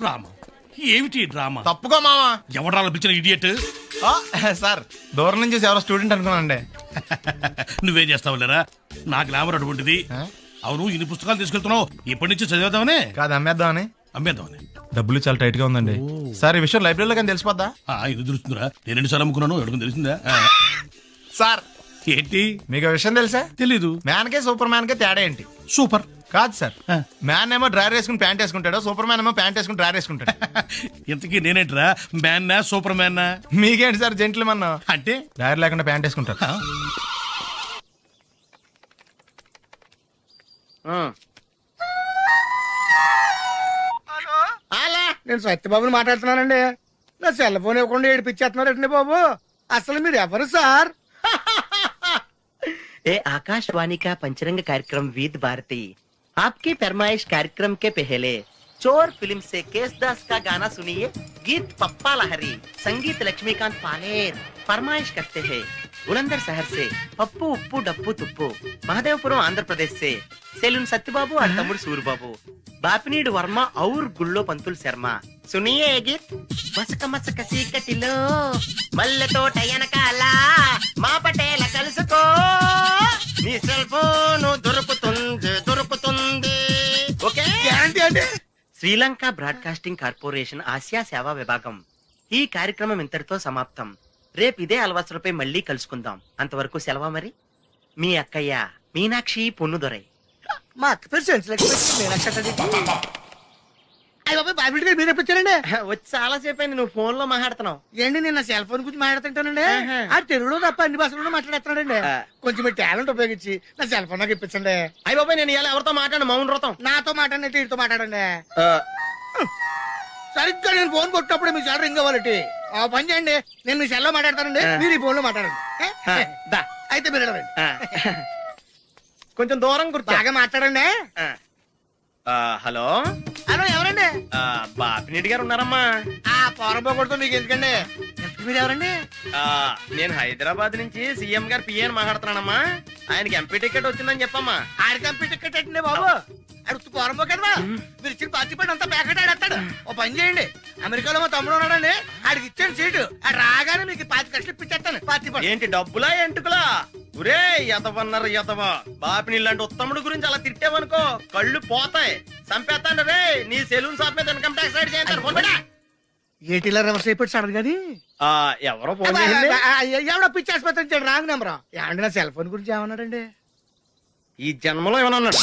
Drama ఏమిటి drama? తప్పుకో మావా. ఎవడా పిలిచిన ఇడియట్? సార్ దూరం నుంచి ఎవరో స్టూడెంట్ అనుకున్నానండి. నువ్వేం చేస్తావు లేరా? నా గ్లామర్ అటువంటిది. అవును, ఇన్ని పుస్తకాలు తీసుకెళ్తున్నావు, ఇప్పటి నుంచి చదివేద్దామనే కాదు అమ్మేద్దామని. అమ్మేద్దామని. డబ్బులు చాలా టైట్ గా ఉందండి సార్. ఈ విషయం లైబ్రరీలో కానీ తెలిసిపోద్దా? ఇది తెలుస్తుందిరా, నేను 2 సార్లు అమ్ముకున్నాను, ఎడుకుని తెలిసిందా? సార్ ఏంటి మీకు విషయం తెలుసా? తెలీదు. మ్యాన్ కే సూపర్ మ్యాన్ కే తేడా ఏంటి? సూపర్ కాదు సార్, మ్యాన్ ఏమో డ్రైర్ వేసుకుని ప్యాంట్ వేసుకుంటాడు, సూపర్ మ్యాన్ ఏమో ప్యాంట్ వేసుకుని డ్రైర్ వేసుకుంటాడు. ఇంతకీ నేనేంట్రా, మ్యాన్నా సూపర్ మ్యాన్నా? మీకేంటి సార్ జెంట్లు మన్నా అంటే డ్రైర్ లేకుండా ప్యాంట్ వేసుకుంటారు. నేను సత్యబాబుని మాట్లాడుతున్నానండి. నా సెల్ ఫోన్ ఇవ్వకుండా ఏడిపించేస్తున్నారండి బాబు. అసలు మీరు ఎవరు సార్? ए आकाशवाणी का पंचरंग कार्यक्रम विद भारती आपकी फरमाइश कार्यक्रम के पहले चोर फिल्म से केसदास का गाना सुनिए. गीत पप्पा लहरी, संगीत लक्ष्मीकांत पालेर. फरमाइश करते हैं बुलंदर शहर से पप्पू उप्पू डप्पू तुप्पू, महादेवपुरम आंध्र प्रदेश से सेलून सत्यबाबू और तमुड़ सूरबाबू, बापिनीड वर्मा और गुल्लो पंतुल शर्मा. सुनिए ये गीत. मसक मसक सीकटिलो मल्ले तो टयनकाల మా పటేల కలుసుకో, నీ సెల్ ఫోన్ దొరుకుతుంది. ఓకే. గ్యారంటీ అండి. శ్రీలంక బ్రాడ్కాస్టింగ్ కార్పొరేషన్ ఆసియా సేవా విభాగం. ఈ కార్యక్రమం ఇంతటితో సమాప్తం. రేపు ఇదే అలవాసులపై మళ్ళీ కలుసుకుందాం. అంతవరకు సెలవా మరి. మీ అక్కయ్య మీనాక్షి పొన్నుదొరై. మా అక్క పేరు సెన్స్లక్ష్మి మీనాక్షి. అయ్యి బాబాయ్ బాబీ గారు మీరు ఎప్పుడండి? వచ్చి చాలా సేపు అయింది, నువ్వు ఫోన్ లో మాట్లాడుతున్నావు. ఏంటి నేను నా సెల్ ఫోన్ గురించి మాట్లాడుతుంటానండి. ఆ తెలుగులో తప్ప అన్ని భాషల్లో మాట్లాడుతున్నాడండి. కొంచెం మీ టాలెంట్ ఉపయోగించి నా సెల్ ఫోన్ నాకు ఇప్పించండి. అయ్యి బాబాయ్ నేను ఇలా ఎవరితో మాట్లాడు? మౌన్ వ్రతం. నాతో మాట్లాడినట్టు వీటితో మాట్లాడండి. సరిగ్గా నేను ఫోన్ కొట్టినప్పుడు మీ సెల్ రింగ్ అవ్వాలంటే ఆ పని చేయండి. నేను మీ సెల్ లో మాట్లాడతానండి, మీరు ఈ ఫోన్ లో మాట్లాడండి. అయితే మీరు వెళ్ళండి. కొంచెం దూరం గుర్తు బాగా మాట్లాడండి. హలో హలో ఎవరండి? బాపినీటి గారు ఉన్నారమ్మా? ఆ పోరపోకూడదు మీకు ఎందుకండి. మీరు ఎవరండి? నేను హైదరాబాద్ నుంచి సీఎం గారు పిఏ మాట్లాడుతున్నానమ్మా. ఆయనకి ఎంపీ టికెట్ వచ్చిందని చెప్పమ్మా. ఆడికి ఎంపీ టికెట్ అండి బాబు. అడుగుతూ పోరంపో కదా, మీరు ఇచ్చిన పార్టీ పడి అంతా ప్యాకెట్ ఆడేస్తాడు. ఓ పని చేయండి, అమెరికాలో మా తమ్ముడు ఉన్నాడండి, ఆడికి ఇచ్చాను సీటు. ఆడు రాగానే మీకు 5 లక్షలు ఇప్పించేస్తాను పార్టీ పడి. ఏంటి డబ్బులా ఎంటుకులా? ఒరే ఎదవన్నారు ఎదవ. బాపిని ఇలాంటి ఉత్తముడు గురించి అలా తిట్టావనుకో కళ్ళు పోతాయి, చంపేస్తాను రే. నీ సెలూన్ షాప్ మీద ఇన్కమ్ ట్యాక్స్ రైడ్ చేస్తాను. ఏటీలో రివర్స్ అయిపోయి సడన్ గది ఎవరో ఫోన్ చేసింది. ఎవడో పిచ్చి ఆసుపత్రి ఇచ్చాడు, రాంగ్ నెంబర్. ఏమండి నా సెల్ ఫోన్ గురించి ఏమన్నాడండి? ఈ జన్మలో ఏమన్నా అన్నాడు?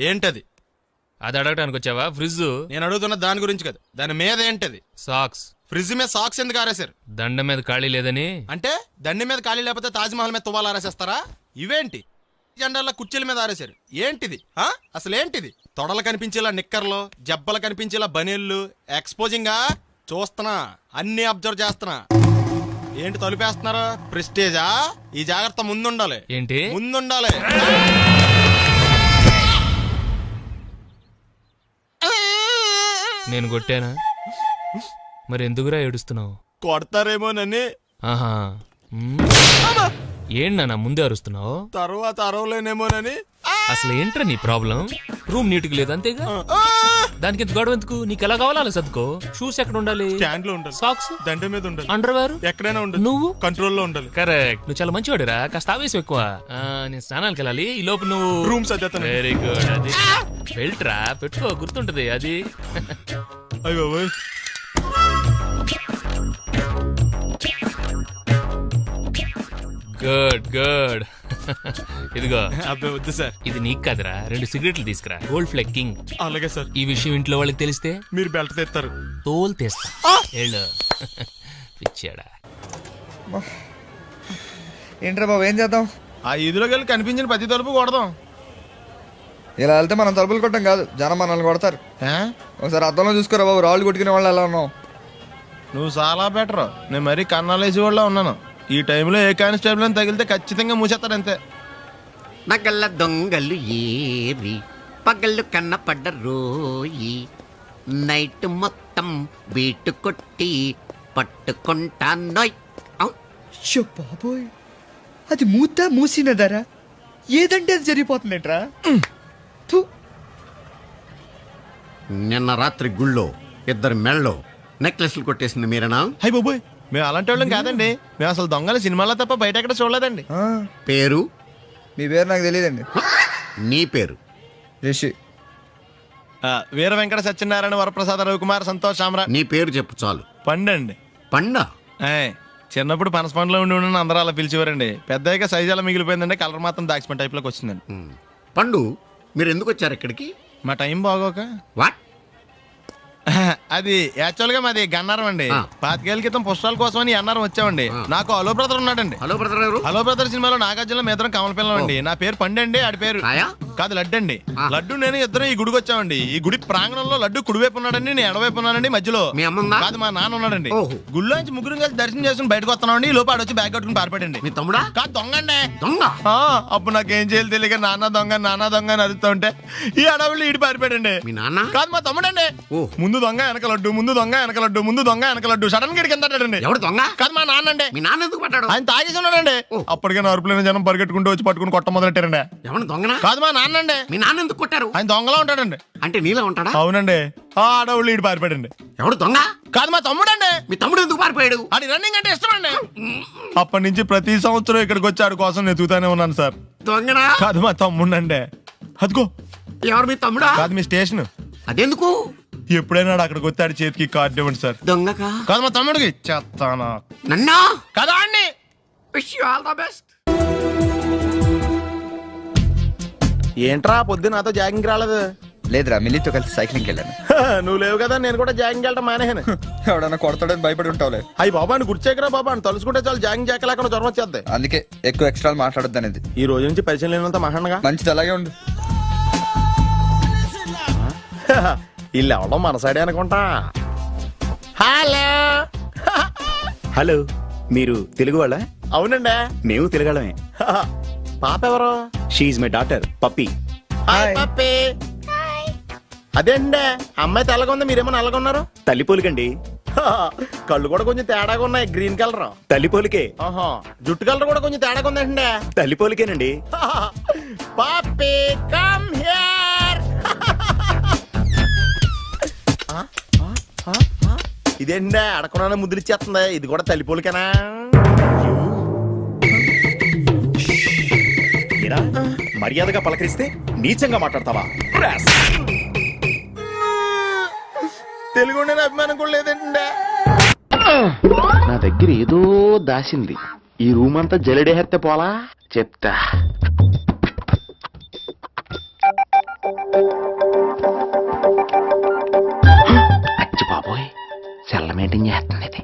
ఏంటది? అది అడగటానికి వచ్చావా? ఫ్రిడ్జ్. నేను అడుగుతున్న దాని గురించి కదా, దాని మీద ఏంటది? సాక్స్. ఫ్రిడ్జ్ మీద సాక్స్ ఎందుకు ఆరేశారు? దండ మీద ఖాళీ లేదని. అంటే దండి మీద ఖాళీ లేకపోతే తాజ్ మహల్ మీద తువ్వాలు ఆరేసేస్తారా? ఇవేంటి జెండాల కుర్చీల మీద ఆరేశారు? ఏంటిది అసలు ఏంటిది? తొడలు కనిపించేలా నిక్కర్లు, జబ్బలు కనిపించేలా బనీళ్లు, ఎక్స్పోజింగా చూస్తున్నా, అన్ని అబ్జర్వ్ చేస్తున్నా. ఏంటి తలుపేస్తున్నారా? ప్రెస్టేజా? ఈ జాగ్రత్త ముందుండాలి. ఏంటి ముందుండాలి? నేను కొట్టానా? మరి ఎందుకురా ఏడుస్తున్నావు? కొడతారేమోనని. ఆహా. ఏంటన్నా ముందే అరుస్తున్నావు? తర్వాత అరవలేనేమోనని. అసలు ఏంట్రా నీ ప్రాబ్లం? రూమ్ నీట్గా లేదు అంతేగా, దానికి ఎంత గొడవ ఎందుకు? నీకు ఎలా కావాలో అలా సర్దుకో. షూస్ ఎక్కడ ఉండాలి? స్టాండ్ లో ఉండాలి. సాక్స్ దండ మీద ఉండాలి. అండర్వేర్ ఎక్కడైనా ఉండాలి. నువ్వు కంట్రోల్లో ఉండాలి. కరెక్ట్. నువ్వు చాలా మంచివాడురా, కాస్త ఆవేశం ఎక్కువ. నేను స్నానానికి వెళ్ళాలి, ఈ లోపు నువ్వు రూమ్ సర్దేస్తాను. Very good. అది బెల్ట్ రా, పెట్టుకో, గుర్తుంటది అది. అయ్యో గుడ్ గుడ్. ఇదిగో. అబ్బాయి వద్దు సార్. ఇది నీకు కాదురా, 2 సిగరెట్లు తీసుకురా. గోల్డ్ ఫ్లెక్కింగ్. అలాగే సార్. ఈ విషయం ఇంట్లో వాళ్ళకి తెలిస్తే మీరు బెల్ట్ తెస్తారు. తోలు తీస్తా. వెళ్ళు. పిచ్చాడా. ఏంట్రా బాబు, ఏం చేద్దాం? ఆ ఈదులోకి వెళ్ళి కనిపించిన ప్రతి తలుపు కొడదాం. ఇలా వెళ్తే మనం తలుపులు కొట్టం కాదు, జనం మనల్ని కొడతారు. ఒకసారి అద్దంలో చూసుకోరా బాబు, రాళ్ళు కొట్టుకునే వాళ్ళు ఎలా ఉన్నావు? నువ్వు చాలా బెటర్. నేను మరీ కన్నాలేసి వాళ్ళ ఉన్నాను. ఈ టైంలో ఏ కానిస్టేబుల్ అని తగిలితే ఖచ్చితంగా మూసేస్తాడు అంతే. నగల దొంగలు ఏరి పగళ్ళు కన్నపడ్డ రోయి, నైట్ మొత్తం బీటు కొట్టి పట్టుకుంటానోయ్ ఔ. షో బాబోయ్, అది మూసినదరా ఏదంటే అది జరిగిపోతుందేంట్రా. థు. నిన్న రాత్రి గుళ్ళో ఇద్దరు మెళ్ళో నెక్లెస్లు కొట్టేసింది మీరేనా? హై బాబోయ్, మేము అలాంటి వాళ్ళం కాదండి. మేము అసలు దొంగలు సినిమాలో తప్ప బయట ఎక్కడ చూడలేదండి. ఆ, పేరు? మీ పేరు నాకు తెలియదండి. నీ పేరు? రిషి. వీర వెంకట సత్యనారాయణ వరప్రసాద రవికుమార్ సంతోష్ సామ్రా. నీ పేరు చెప్పు చాలు. పండండి. పండా? చిన్నప్పుడు పనస పండులో ఉండి అందరూ అలా పిలిచేవారండి. పెద్దగా సైజ్ అలా మిగిలిపోయిందండి, కలర్ మాత్రం దాచిపోయిన టైప్లోకి వచ్చిందండి. పండు, మీరు ఎందుకు వచ్చారు ఇక్కడికి? మా టైం బాగోక. వాట్? అది యాక్చువల్ గా మాది గన్నారం అండి. 5 ఏళ్ల క్రితం పుష్పాల కోసం అని అన్నారం వచ్చామండి. నాకు హలో బ్రదర్ ఉన్నాడండి. హలో బ్రదర్ ఎవరు? హలో బ్రదర్ సినిమాలో నాగార్జున మేదరం కమల పిల్లం అండి. నా పేరు పండండి, ఆడి పేరు రాయా? కాదు లడ్డు అండి. లడ్డు నేను ఇద్దరం ఈ గుడికి వచ్చామండి. ఈ గుడి ప్రాంగణంలో లడ్డు కుడివైపు ఉన్నాడండి, నేను ఎడవైపు ఉన్నానండి. మధ్యలో మీ అమ్ముందా? కాదు, మా నాన్న ఉన్నాడండి. ఓహో. గుళ్ళో నుంచి ముగ్గురు కలిసి దర్శనం చేసుకుని బయటకు వస్తున్నామండి. ఈ లోపు ఆడొచ్చి బ్యాగ్ కట్టుకుని పారిపోయాడండి. మీ తమ్ముడా? కాదు, దొంగ అండి. దొంగ? అప్పుడు నాకేం చేయాలి తెలియక నాన్న దొంగ అని అరుస్తూ ఉంటే ఈ అడవులు ఈడి పారిపోయాడండి. మీ నాన్న? కాదు, మా తమ్ముడండి. ఓ. ముందు దొంగ వెనక లడ్డు, ముందు దొంగ వెనక లడ్డు, ముందు దొంగ వెనక లడ్డు. సడన్ గా కింద ఎవడు దొంగ? కాదు, మా నాన్న అండి. మీ నాన్న ఎందుకు పడ్డాడు? ఆయన తాగేసి ఉన్నాడండి. అప్పటికే అరుపులైన జనం పరిగెట్టుకుంటూ వచ్చి పట్టుకుని కొట్ట మొదలెట్టారండి. ఎవడు దొంగనా? కాదు, మా నాన్న అండి. మీ నాన్న ఎందుకు కొట్టారు? ఆయన దొంగలా ఉంటాడండి. అంటే నీలా ఉంటాడా? అవునండి. ఆ అడవులు ఈడు పారిపోయాడండి. ఎవడు దొంగ? కాదు, మా తమ్ముడండి. మీ తమ్ముడు ఎందుకు పారిపోయాడు? అది రన్నింగ్ అంటే ఇష్టం అండి. అప్పటి నుంచి ప్రతి సంవత్సరం ఇక్కడికి వచ్చి ఆడి కోసం వెతుకుతానే ఉన్నాను సార్. దొంగనా? కాదు, మా తమ్ముడండి. అదిగో. ఎవరు మీ తమ్ముడా? కాదు, మీ స్టేషన్. అదెందుకు? ఎప్పుడైనా అక్కడికి వచ్చి ఆడి చేతికి కార్డు ఇవ్వండి సార్. దొంగకా? కాదు, మా తమ్ముడికి చెత్తానా. నన్నా? కదా అండి. Wish you all the best. ఏంట్రా పొద్దు నాతో జాగింగ్ రాలేదు? లేదురా, మిల్లీతో కలిసి సైక్లింగ్కి వెళ్ళాను. నువ్వు లేవు కదా, నేను కూడా జాగింగ్ వెళ్ళటం మానేహాను. ఎవడన్నా కొడతాడని భయపడి ఉంటావులే. అయ్యి బాబా అని గుర్చేకరా బాబా అని తలుసుకుంటే చాలు జాగింగ్ చేయలేకుండా జ్వరం వచ్చేద్ది. అందుకే ఎక్కువ ఎక్స్ట్రా మాట్లాడొద్దు అనేది. ఈ రోజు నుంచి పరిచయం లేనంత మహానగా మంచిది, అలాగే ఉండు. వీళ్ళు ఎవడో మన సైడే అనుకుంటా. హలో. హలో, మీరు తెలుగు వాళ్ళ? అవునండి, మేము తెలుగాళ్ళమే. పాప ఎవరు? She my daughter Pappi. Hi Pappi. అదేండి, అమ్మాయి తెల్లగా ఉంది, మీరేమో నల్లగా ఉన్నారు. తల్లిపోలికండి. కళ్ళు కూడా కొంచెం తేడాగా ఉన్నాయి, గ్రీన్ కలర్. తల్లిపోలికే. ఆహా, జుట్టు కలర్ కూడా కొంచెం తేడాగా ఉందండి. తల్లిపోలికేనండి. పప్పి కమ్ హియర్. ఇదేంటి అడగకుండా ముద్రిచ్చేస్తుంది, ఇది కూడా తల్లిపోలికేనా? ఏరా, మర్యాదగా పలకరిస్తే నీచంగా మాట్లాడతావా? తెలుగు అభిమానం కూడా లేదండి. నా దగ్గర ఏదో దాసింది. ఈ రూమ్ అంతా జలడేహెత్తే పోలా చెప్తా. అచ్చి బాబోయ్, సెల్ల మెయింటైన్ చేస్తుంది ఇది.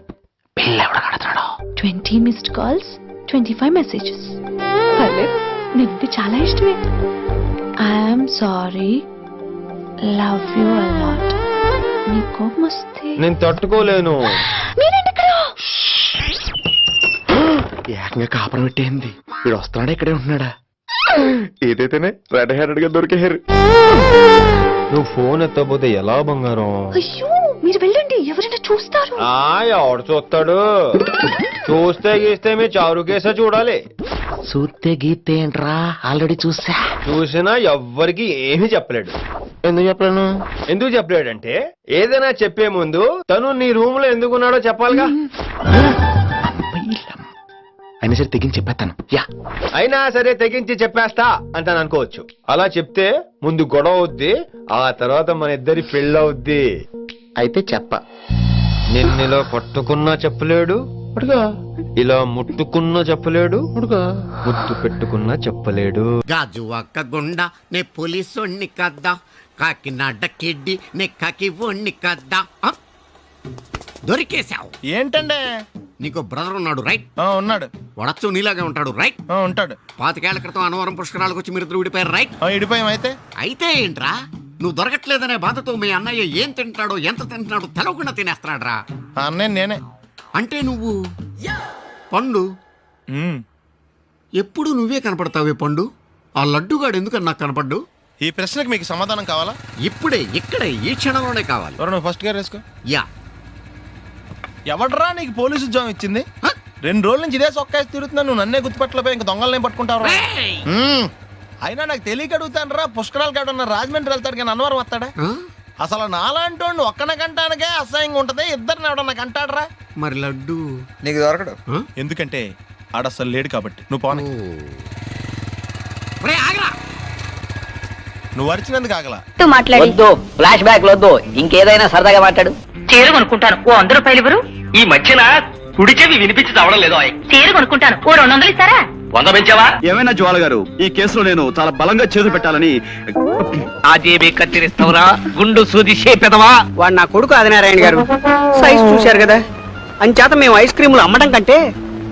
పిల్ల ఎవడ కడుతున్నాడు? 20 మిస్డ్ కాల్స్, 25 మెసేజెస్. పర్లేదు, నీకు చాలా ఇష్టమే. I'm sorry, love you a lot. నీ కోపం వస్తే నేను తట్టుకోలేను. మీరేంటి ఇక్కడ? ఏకంగా కాపురం పెట్టేంది. వీడు వస్తున్నాడా, ఇక్కడే ఉంటున్నాడా? ఏదైతేనే రెడ్ హ్యాండెడ్ గా దొరికారు. నువ్వు ఫోన్ ఎత్తపోతే ఎలా బంగారం? అయ్యో, మీరు వెళ్ళండి, ఎవరైనా చూస్తారు. ఎవడు చూస్తాడు? చూస్తే గీస్తే మీ చారు కేసా చూడాలి. చూస్తే గీతే ఏంట్రా, ఆల్రెడీ చూసినా ఎవ్వరికి ఏమీ చెప్పలేడు. ఎందుకు చెప్పలేను? ఎందుకు చెప్పలేడంటే ఏదైనా చెప్పే ముందు తను నీ రూమ్ లో ఎందుకున్నాడో చెప్పాలిగా. అయినా సరే తెగించి చెప్పేస్తాను. అయినా సరే తెగించి చెప్పేస్తా అంటాను అనుకోవచ్చు. అలా చెప్తే ముందు గొడవ అవుద్ది, ఆ తర్వాత మన ఇద్దరి పెళ్ళవుద్ది. అయితే చెప్ప. నిన్నెలా పట్టుకున్నా చెప్పలేడు, ఇలా ముట్టుకున్నా చెప్పలేడు, ముద్దు పెట్టుకున్నా చెప్పలేడు. గాజు ఒక్క గుండ నే పోలీసోణ్ణి కద్దా, కాకినాడ కిడ్డి నే కాకి ఓణ్ణి కద్దా. దొరికేశావు. ఏంటండి? నీకు బ్రదర్ ఉన్నాడు రైట్? ఉన్నాడు. వడచ్చు నీలాగా ఉంటాడు రైట్? ఉంటాడు. 25 ఏళ్ల క్రితం అనవరం పుష్కరాలకు వచ్చి మీరిద్దరు విడిపోయారు రైట్? ఇడిపోయాం. అయితే ఏంట్రా, నువ్వు దొరకట్లేదనే బాధతో మీ అన్నయ్య ఏం తింటాడో ఎంత తింటున్నాడో తెలవకుండా తినేస్తున్నాడ్రా. అన్నయ్య నేనే. అంటే నువ్వు పండు. ఎప్పుడు నువ్వే కనపడతావే పండు. ఆ లడ్డుగాడు ఎందుకని నాకు కనపడ్డు? ఈ ప్రశ్నకు మీకు సమాధానం కావాలా? ఇప్పుడే ఇక్కడే ఈ క్షణంలోనే కావాలి. నువ్వు ఫస్ట్ గేర్ వేసుకో. యా. ఎవడ్రా నీకు పోలీసు ఉద్యోగం ఇచ్చింది? 2 రోజుల నుంచి ఇదే సొక్కేసి తిరుగుతున్నా, నువ్వు నన్నే గుర్తుపట్టలేపోయి ఇంకా దొంగలనే పట్టుకుంటావు. అయినా నాకు తెలియక అడుగుతాను రా, పుష్కరాలు కాడున్న రాజమండ్రి వెళ్తాడు కానీ అన్నవరం వస్తాడా? అసలు నాలాంటి వాడిని ఒక్కన కంటానికే అసహ్యంగా ఉంటది, ఇద్దరిని ఎవడన్నా కంటాడరా? మరి లడ్డు నీకు దొరకడు. ఎందుకంటే ఆడసలు లేడు కాబట్టి. నువ్వు పోనీ, నువ్వు అరిచినందుకు ఆగలా. వద్దు, ఫ్లాష్ బ్యాక్ వద్దు, ఇంకేదైనా సరదాగా మాట్లాడు. చీర కొనుక్కుంటాను, ఓ 100 రూపాయలు ఇవ్వరు? ఈ మధ్యన కుడి చెవి వినిపించి చావడం లేదు. చీర కొనుక్కుంటాను, ఓ 200 ఇస్తారా? 100 పెంచావా? ఏమైనా జ్వాల గారు, ఈ కేసులో నేను చాలా బలంగా చేతులు పెట్టాలని. ఆజేబీ కత్తిరిస్తావురా, గుండు సూది చేపెదవా. వాడు నా కొడుకు ఆదినారాయణ గారు, సైజ్ చూశారు కదా. అంచేత మేము ఐస్ క్రీములు అమ్మడం కంటే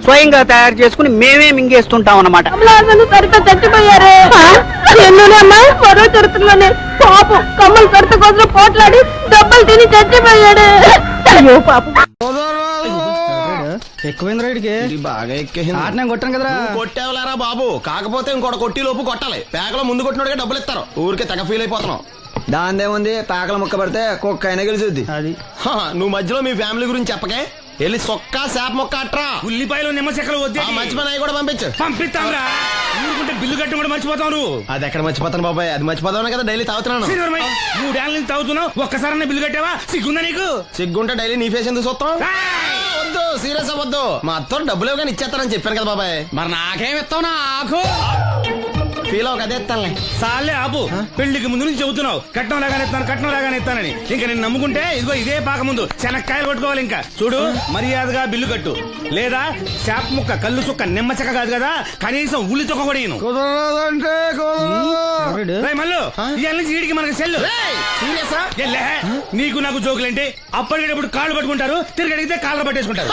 స్వయంగా తయారు చేసుకుని మేమే మింగేస్తుంటాం అన్నమాట. చచ్చిపోయారే మరో చరిత్రలోనే పాపం కమ్మలు కడత కోసం పోట్లాడి దెబ్బలు తిని చచ్చిపోయాడు. అయ్యో పాపం. ఎక్కువైంది రైడ్కి, బాగా ఎక్కేసింది. కొట్టాను కదరా. కొట్టేవలేరా బాబు, కాకపోతే ఇంకోటి కొట్టి లోపు కొట్టాలి. పేకలో ముందు కొట్టినోడికే డబ్బులు ఇస్తారు, ఊరికే తెగ ఫీల్ అయిపోతున్నావు. దాందేముంది, పేకల ముక్క పడితే కుక్క అయినా గెలిచుద్ది. అది నువ్వు మధ్యలో మీ ఫ్యామిలీ గురించి చెప్పకే. వెళ్ళి సొక్క శాప మొక్క అట్రా. ఉల్లిపాయలు నిమ్మ చెక్కలు వద్దే. మంచి పని అవి కూడా పంపించు. పంపిస్తాంరా, ఊరుకుంటే బిల్లు కట్టి కూడా మర్చిపోతావు నువ్వు. అది ఎక్కడ మర్చిపోతాను బాబాయ్, అది మర్చిపోతావు కదా డైలీ తాగుతున్నాను. 3 ఏళ్ళ నుంచి తాగుతున్నావు, ఒక్కసారి బిల్లు కట్టావా? సిగ్గుందా నీకు? సిగ్గుంటే డైలీ నీ ఫేస్ ఎందుకు చూస్తాం? వద్దు, సీరియస్ అవ్వద్దు. మా అత్తో డబ్బులు ఇవ్వగానే ఇచ్చేస్తానని చెప్పాను కదా బాబాయ్. మరి నాకేం ఇస్తావు? నాకు ఫీల్ అవ్వక అదే ఇస్తానులే. సాలే ఆపు, పెళ్లికి ముందు నుంచి చెబుతున్నావు కట్నం లాగానే ఇస్తానని. ఇంకా నేను నమ్ముకుంటే ఇదిగో ఇదే పాక ముందు శనక్కాయలు కొట్టుకోవాలి. ఇంకా చూడు, మర్యాదగా బిల్లు కట్టు, లేదా చేప ముక్క, కళ్ళు చుక్క, నిమ్మ చెక్క కాదు కదా, కనీసం ఉల్లి చుక్క కూడా ఇయ్యను. మళ్ళీ ఇవాళ నుంచి వీడికి మనకి సెల్లు. నీకు నాకు జోకులేంటి? అప్పటికేటప్పుడు కాళ్ళు పట్టుకుంటారు, తిరిగి అడిగితే కాళ్ళు పట్టేసుకుంటారు.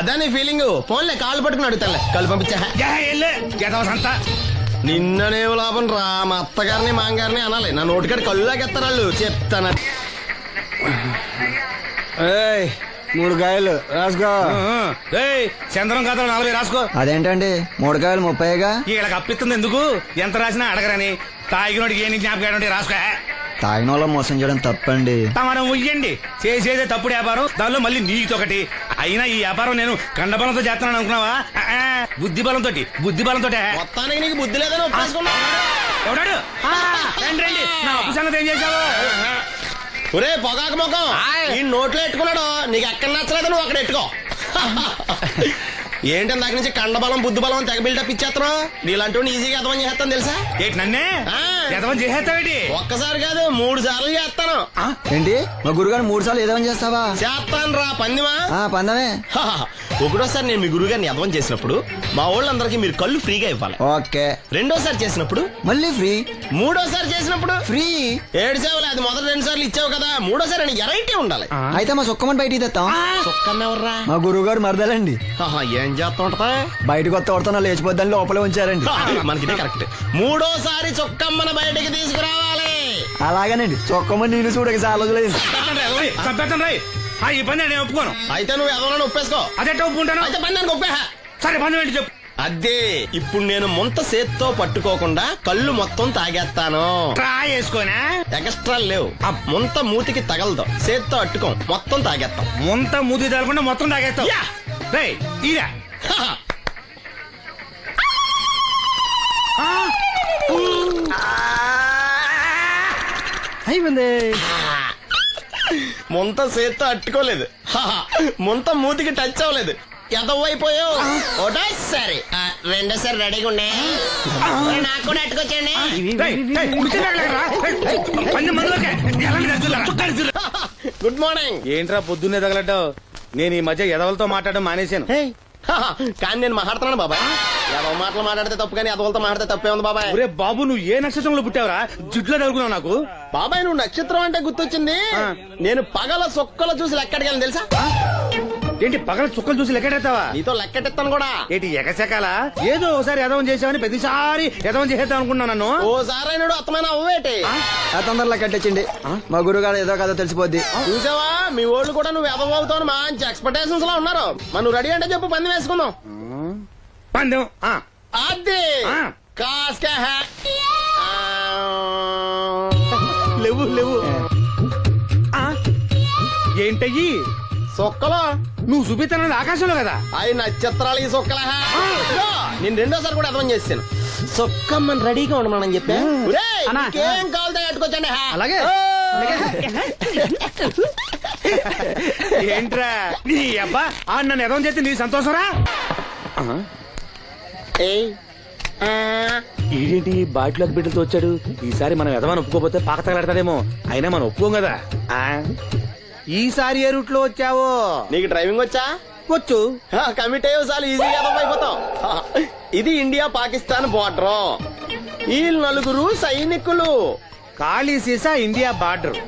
అదే నీ ఫీలింగ్. ఫోన్లే కాళ్ళు పట్టుకుని అడుగుతానులే, కళ్ళు పంపించా. అంతా నిన్ననే లాభం రా, మా అత్తగారిని మాంగారిని అనాలి. నా నోటికాడ కళ్ళు లాగేస్తారు వాళ్ళు. చెప్తాను. 3 కాయలు రాసుకో. చంద్రం కథలు 40 రాసుకో. అదేంటండి 3 కాయలు 30గా? వీళ్ళకి అప్పిస్తుంది ఎందుకు? ఎంత రాసినా అడగరని. తాగినోడికి ఏ జ్ఞాపకం రాసుకో. తాగిన వాళ్ళ మోసం చేయడం తప్పండి. మనం ఉయ్యండి, చేసేదే తప్పుడు వ్యాపారం, దానిలో మళ్ళీ నీతోకటి. అయినా ఈ వ్యాపారం నేను కండబలంతో చేస్తున్నాను అనుకున్నావా? బుద్ధి బలంతో. మొత్తానికి నీకు బుద్ధి లేదని ఒప్పేసుకున్నా. ఎవడాడు? రండి, నా అప్పు సంగతి ఏం చేశావు? ఒరే పొగాకు ముఖం, ఈ నోట్లో ఎట్టుకున్నాడు. నీకు ఎక్కడ నచ్చలేదు, నువ్వు అక్కడ ఎట్టుకో. ఏంటి దాని నుంచి కండబలం బుద్ధి బలం తెగ బిల్డప్ ఇచ్చేస్తున్నావు? నీలాంటి ఈజీగా ఎదవని చేస్తాను తెలుసా? ఏంటి నన్నే ఎదవని చేసేస్తావేటి? ఒక్కసారి కాదు 3 సార్లు చేస్తాను. ఏంటి మా గురుగారు 3 సార్లు ఎదవని చేస్తావా? చేస్తాను రా పందిమా. పందమే. ఒకటోసారి నేను మీ గురుగారిని ఎదవని చేసినప్పుడు మా వాళ్ళందరికీ మీరు కళ్ళు ఫ్రీగా ఇవ్వాలి. ఓకే. రెండోసారి చేసినప్పుడు మళ్ళీ ఫ్రీ. మూడోసారి చేసినప్పుడు ఫ్రీ. 7 సేవలు. అది మొదటి 2 సార్లు ఇచ్చావు కదా, మూడోసారి ఎరైటీ ఉండాలి. అయితే మా సుక్కమని బయటికి తెస్తాం. సుక్కన్నెవర్రా? మా గురువు గారు మరదలండి. ఏం చేస్తా ఉంటదా? బయటకు వస్తే కొడతా లేచిపోద్దని లోపలే ఉంచారండి. మనకిదే కరెక్ట్. మూడోసారి చొక్కమ్మని బయటకి తీసుకురావాలి. అలాగేనండి, చొక్కమని నేను చూడక చాలా రోజులైంది. ఈ పని నేను ఒప్పుకోను. అయితే నువ్వు ఎదవలని ఒప్పేసుకో. అదే ఒప్పుకుంటాను. అయితే పని దానికి ఒప్పే. సరే పని ఏంటి చెప్పు. అదే ఇప్పుడు నేను ముంత చేత్తో పట్టుకోకుండా కళ్ళు మొత్తం తాగేస్తాను. ట్రై చేసుకోనా? ఎక్స్ట్రా లేవు. ఆ ముంత మూతికి తగలదు, చేత్తో అట్టుకోం, మొత్తం తాగేస్తాం. ముంత మూతి తగలకుండా మొత్తం తాగేస్తాం. ఇదా అయిపోయింది. ముంత చేత్తో అట్టుకోలేదు, ముంత మూతికి టచ్ అవ్వలేదు, ఎదవైపోయావు. ఒకటోసారి రెండోసారి రెడీగా ఉండే. నాకు కూడా అట్టుకొచ్చండి. Good morning. ఏంట్రా పొద్దున్నే తగలడ్డావు? నేను ఈ మధ్య ఎదవలతో మాట్లాడడం మానేశాను. కానీ నేను మాట్లాడుతున్నాను బాబాయ్. ఎదవ మాటలు మాట్లాడితే తప్పు, కానీ ఎదవలతో మాట్లాడితే తప్పే ఉంది బాబాయ్. ఒరే బాబు, నువ్వు ఏ నక్షత్రంలో పుట్టావురా? జుట్లో తగులుకున్నావు నాకు. బాబాయ్ నువ్వు నక్షత్రం అంటే గుర్తొచ్చింది. నేను పగల సొక్కలు చూసి లెక్కడికి తెలుసా? ఏంటి పగల చుక్కలు చూసి లెక్కెడతావా? నీతో లెక్కెట్టాను కూడా. ఏంటి ఎగసెకాల? ఏదో ఒకసారి ఎదవం చేసావని ప్రతిసారి ఎదవం చేసేద్దాం అనుకున్నా నన్ను. ఓసారి అయినాడు అత్తమైన అవ్వేటి. తొందరలో కట్టించండి, మా గురుగారు ఏదో కదా తెలిసిపోద్ది. చూసావా, మీ వాళ్ళు కూడా నువ్వు ఎదవ అవుతావు మంచి ఎక్స్పెక్టేషన్స్ లో ఉన్నారు. మనం రెడీ అంటే చెప్పు, పందెం వేసుకుందాం. పందెం అది కాస్క లేవు ఏంటయ్యి? సొక్కలో నువ్వు చూపిస్తానది ఆకాశంలో కదా. అవి నక్షత్రాలు ఈ సొక్కల నేను రెండోసారి కూడా అర్థం చేస్తాను. సొక్కమ్మని రెడీగా ఉండమని చెప్పా. ఏం కావాలి కట్టుకోవచ్చండి. అలాగే. ఏంట్రా నీ అబ్బా నన్ను ఎదవం చేస్తే నీ సంతోషరా? ఏంటి బాటిలోకి బిడ్డలతో వచ్చాడు? ఈసారి మనం ఎదవని ఒప్పుకోపోతే పాక తగలాడతాడేమో. అయినా మనం ఒప్పుకోం కదా. ఈసారి ఏ రూట్ లో వచ్చావో? నీకు డ్రైవింగ్ వచ్చా? వచ్చు. కమిట్ అయ్యే చాలు ఈజీగా అయిపోతాం. ఇది ఇండియా పాకిస్తాన్ బోర్డర్. ఈ 4 సైనికులు. ఖాళీ సీసా ఇండియా బార్డర్,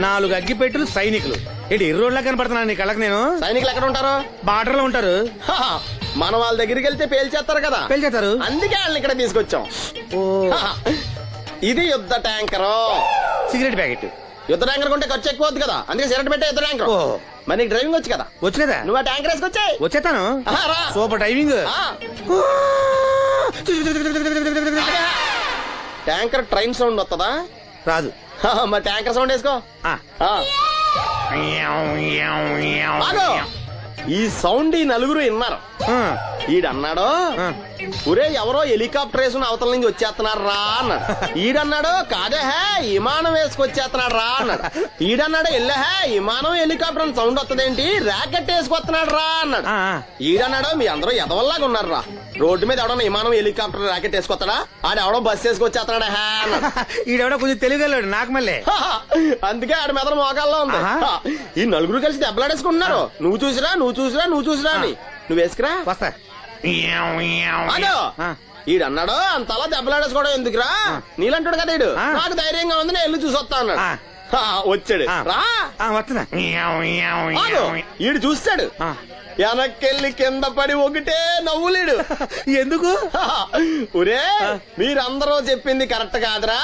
4 అగ్గిపెట్టులు సైనికులు. ఏంటి ఎర్రోడ్లా కనపడుతున్నాను నీ కళ్ళకి నేను? సైనికులు ఎక్కడ ఉంటారు? బార్డర్ లో ఉంటారు. మన వాళ్ళ దగ్గరికి వెళ్తే పేల్చేస్తారు కదా. పేల్చేస్తారు. అందుకే వాళ్ళని ఇక్కడ తీసుకొచ్చాం. ఇది యుద్ధ ట్యాంకర్. Cigarette packet. యుద్ధ ట్యాంకర్ కొంటే ఖర్చు ఎక్కువ అవుతుంది కదా, అందుకే సిగరెట్ పెట్టే యుద్ధ ట్యాంకర్. మరి నీకు డ్రైవింగ్ వచ్చు కదా? వచ్చు కదా. నువ్వు ఆ ట్యాంకర్ వేసుకొచ్చాయి. వచ్చేస్తాను. Super driving. Tanker train sound వస్తుందా? రాదు. మరి ట్యాంకర్ సౌండ్ వేసుకో. ఈ సౌండ్ ఈ 4 విన్నారు. ఈడన్నాడు, ఒరే ఎవరో హెలికాప్టర్ వేసుకుని అవతల నుంచి వచ్చేస్తున్నాడు రా అన్నాడు. ఈడన్నాడు, కాదే విమానం వేసుకొచ్చేస్తున్నాడు రా అన్నాడు. ఈడన్నాడు, ఎల్లహే విమానం హెలికాప్టర్ సౌండ్ వస్తుందేంటి, ర్యాకెట్ వేసుకొస్తున్నాడు రా అన్నాడు. ఈడన్నాడు, మీ అందరూ ఎదవల్లాగా ఉన్నారు రా, రోడ్డు మీద ఎవడన్నా విమానం హెలికాప్టర్ ర్యాకెట్ వేసుకొస్తాడా? ఆడెవడో బస్సు వేసుకొచ్చేస్తున్నాడా హే అన్నాడు. ఈడెవడో కొంచెం తెలియగలడు నాకు మళ్ళీ. అందుకే ఆడ మెదడు మోకాల్లో ఉంది. ఈ 4 కలిసి దెబ్బలాడేసుకుంటున్నారు. నువ్వు చూసిరా అని. నువ్వు వేసుకురా. వస్తా. ఈడన్నాడు, అంతలా దెబ్బలాడేసుకోవడం ఎందుకురా, నీలంటాడు కదా ఈడు. నాకు ధైర్యంగా ఉంది, నేను వెళ్ళి చూసి వస్తా అన్నాడు. వచ్చాడు రా. వస్తున్నా. ఈడు చూస్తాడు, వెనక్కెళ్ళి కింద పడి ఒకటే నవ్వులేడు. ఎందుకు? ఒరే మీరందరూ చెప్పింది కరెక్ట్ కాదురా.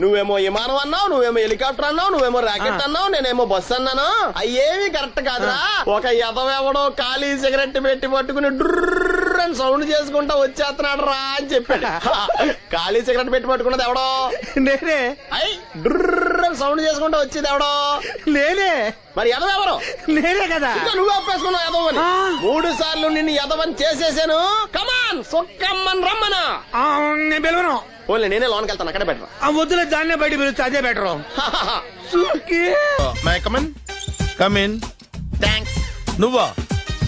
నువ్వేమో విమానం అన్నావు, నువ్వేమో హెలికాప్టర్ అన్నావు, నువ్వేమో రాకెట్ అన్నావు, నేనేమో బస్సు అన్నాను. అయ్యేవి కరెక్ట్ కాదురా. ఒక ఎదవెవడో ఖాళీ సిగరెట్ పెట్టి పట్టుకుని డ్రర్ అని సౌండ్ చేసుకుంటా వచ్చేస్తున్నాడు రా అని చెప్పాడు. ఖాళీ సిగరెట్ పెట్టి పట్టుకున్నది ఎవడో? నేనే. అయ్యి డ్రర్ అని సౌండ్ చేసుకుంటా వచ్చేది ఎవడో? నేనే. మరి ఎదవెవరు? నేనే కదా. నువ్వు ఒప్పేసుకున్నావు ఎదవని. 3 సార్లు నిన్ను ఎదవని చేసేసాను. కమాన్ సొక్కమ్మని రమ్మనా. నేను పిలవను. ఓన్లీ నేనే లోనికి వెళ్తాను, అక్కడే బెటర్. వద్దులే, దాన్నే బయట పిలుస్తా, అదే బెటర్. కమిన్. థ్యాంక్స్. నువ్వా?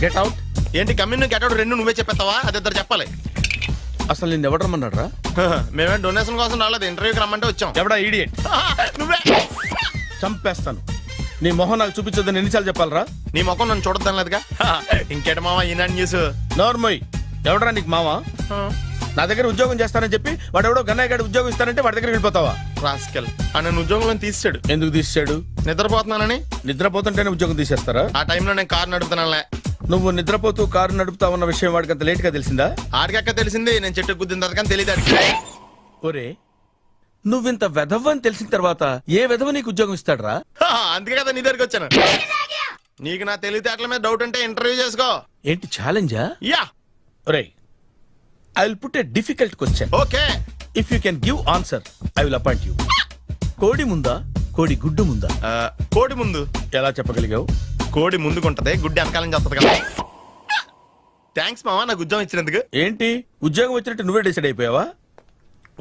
Get out. ఏంటి కమిన్ గెట్ అవుట్ 2 నువ్వే చెప్పేస్తావా? అది ఇద్దరు చెప్పాలి. అసలు నిన్ను ఎవడు రమ్మన్నాడు రా? మేమే డొనేషన్ కోసం రాలేదు, ఇంటర్వ్యూకి రమ్మంటే వచ్చాం. ఎవడా ఈడియట్? నువ్వే. చంపేస్తాను. నీ మొహం నాకు చూపించొద్దని ఎన్నిసార్లు చెప్పాలరా? నీ ముఖం నన్ను చూడద్దాం లేదుగా. ఇంకేట మావా ఈనాడు న్యూస్. నోర్మోయ్, ఎవడరా నీకు మావా? నా దగ్గర ఉద్యోగం చేస్తానని చెప్పి వాడు ఎవడో గన్నయ్య గారి ఉద్యోగం ఇస్తానంటే వాడి దగ్గర వెళ్ళిపోతావా? రాస్కెల్. నన్ను ఉద్యోగంలో తీసాడు. ఎందుకు తీసాడు? నిద్రపోతున్నానని. నిద్రపోతుంటేనే ఉద్యోగం తీసేస్తారా? ఆ టైంలో నేను కారు నడుపుతున్నానులే. నువ్వు నిద్రపోతూ కారు నడుపుతా ఉన్న విషయం వాడికి అంత లేట్ గా తెలిసిందా? ఆడికక్క తెలిసింది, నేను చెట్టు గుద్దిన తర్వాత కానీ తెలియదు. ఒరే, నువ్వింత వెధవ్ అని తెలిసిన తర్వాత ఏ వెధవ నీకు ఉద్యోగం ఇస్తాడరా? అందుకే కదా నీ దగ్గరికి వచ్చాను. నీకు నా తెలివితేటల మీద డౌట్ ఉంటే ఇంటర్వ్యూ చేసుకో. ఏంటి ఛాలెంజా? యా. ఒరే, I will put a difficult question. Okay. If you can give answer I will appoint you. కోడి ముందా, కోడి గుడ్డు ముందా? కోడి ముందు. ఎలా చెప్పగలిగావు? కోడి ముందుకుంటది, గుడ్డి వెనకాల నుంచి వస్తుంది కదా. థ్యాంక్స్ మావా నాకు ఉద్యోగం ఇచ్చినందుకు. ఏంటి ఉద్యోగం వచ్చినట్టు నువ్వే డిసైడ్ అయిపోయావా?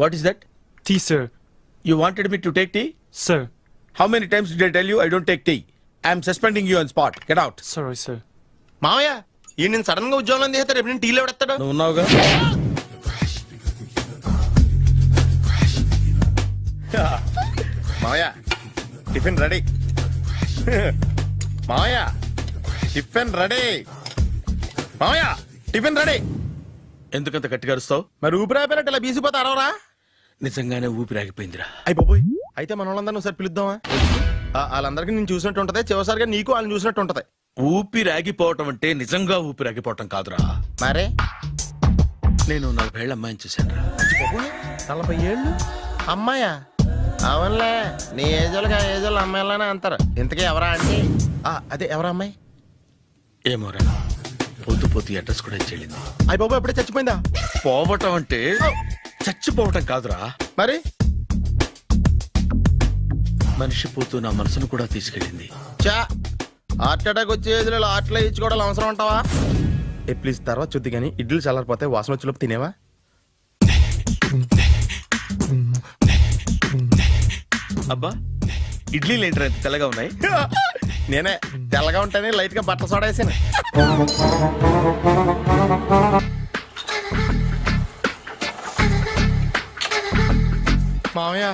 What is that? Tea sir. You wanted me to take tea? Sir. How many times did I tell you I don't take tea? I am suspending you on spot. Get out. Sorry, sir. మావయ్య ఈ నేను sudden గా ఉద్యోగంలో తీస్తాడు, రేపు నేను టీలో పెడతాడు. నువ్వు ఉన్నావుగా. మావయ్య టిఫిన్ రెడీ. మావయ్య టిఫిన్ రెడీ. మావయ్య టిఫిన్ రెడీ. ఎందుకంత గట్టిగా అరుస్తావు? మరి ఊపిరాయిపోయినట్టు ఇలా బీసిపోతే అరవరా? నిజంగానే ఊపిరాగిపోయిందిరా. అయిపోయి అయితే మన వాళ్ళందరినీ ఒకసారి పిలుద్దామా? వాళ్ళందరికీ నేను చూసినట్టు ఉంటది, చివరిసారిగా నీకు వాళ్ళని చూసినట్టు ఉంటది. ఊపిరాగిపోవటం అంటే నిజంగా ఊపిరాగిపోవటం కాదురా. మరే నేను 40 ఏళ్ల అమ్మాయిని చూశాను రా. 40 ఏళ్ళు అమ్మాయా? అవునులే, నీ ఏజోళ్ళకి ఆ ఏజోళ్ళు అమ్మాయిలానే అంటారు. ఇంతకీ ఎవరా అంటే? అదే ఎవరా అమ్మాయి? ఏమోరా, పోతూ పోతూ అడ్రస్ కూడా చెల్లింది. అయిపోయి ఎప్పుడే చచ్చిపోయిందా? పోవటం అంటే చచ్చిపోవటం కాదురా. మరి మనిషి పోతూ నా మనసును కూడా తీసుకెళ్ళింది. చా హార్ట్ అటాక్ వచ్చే ఏజ్లో హార్ట్లో ఇచ్చుకోవడం అవసరం ఉంటావా? ప్లీజ్ తర్వాత చూద్ది కానీ ఇడ్లీ చల్లారిపోతే వాసన వచ్చేలోపు తినేవా? అబ్బా ఇడ్లీలు ఏంటి అంత తెల్లగా ఉన్నాయి? నేనే తెల్లగా ఉంటానే లైట్ గా బట్టలు సోడా వేసాను. మామయ్య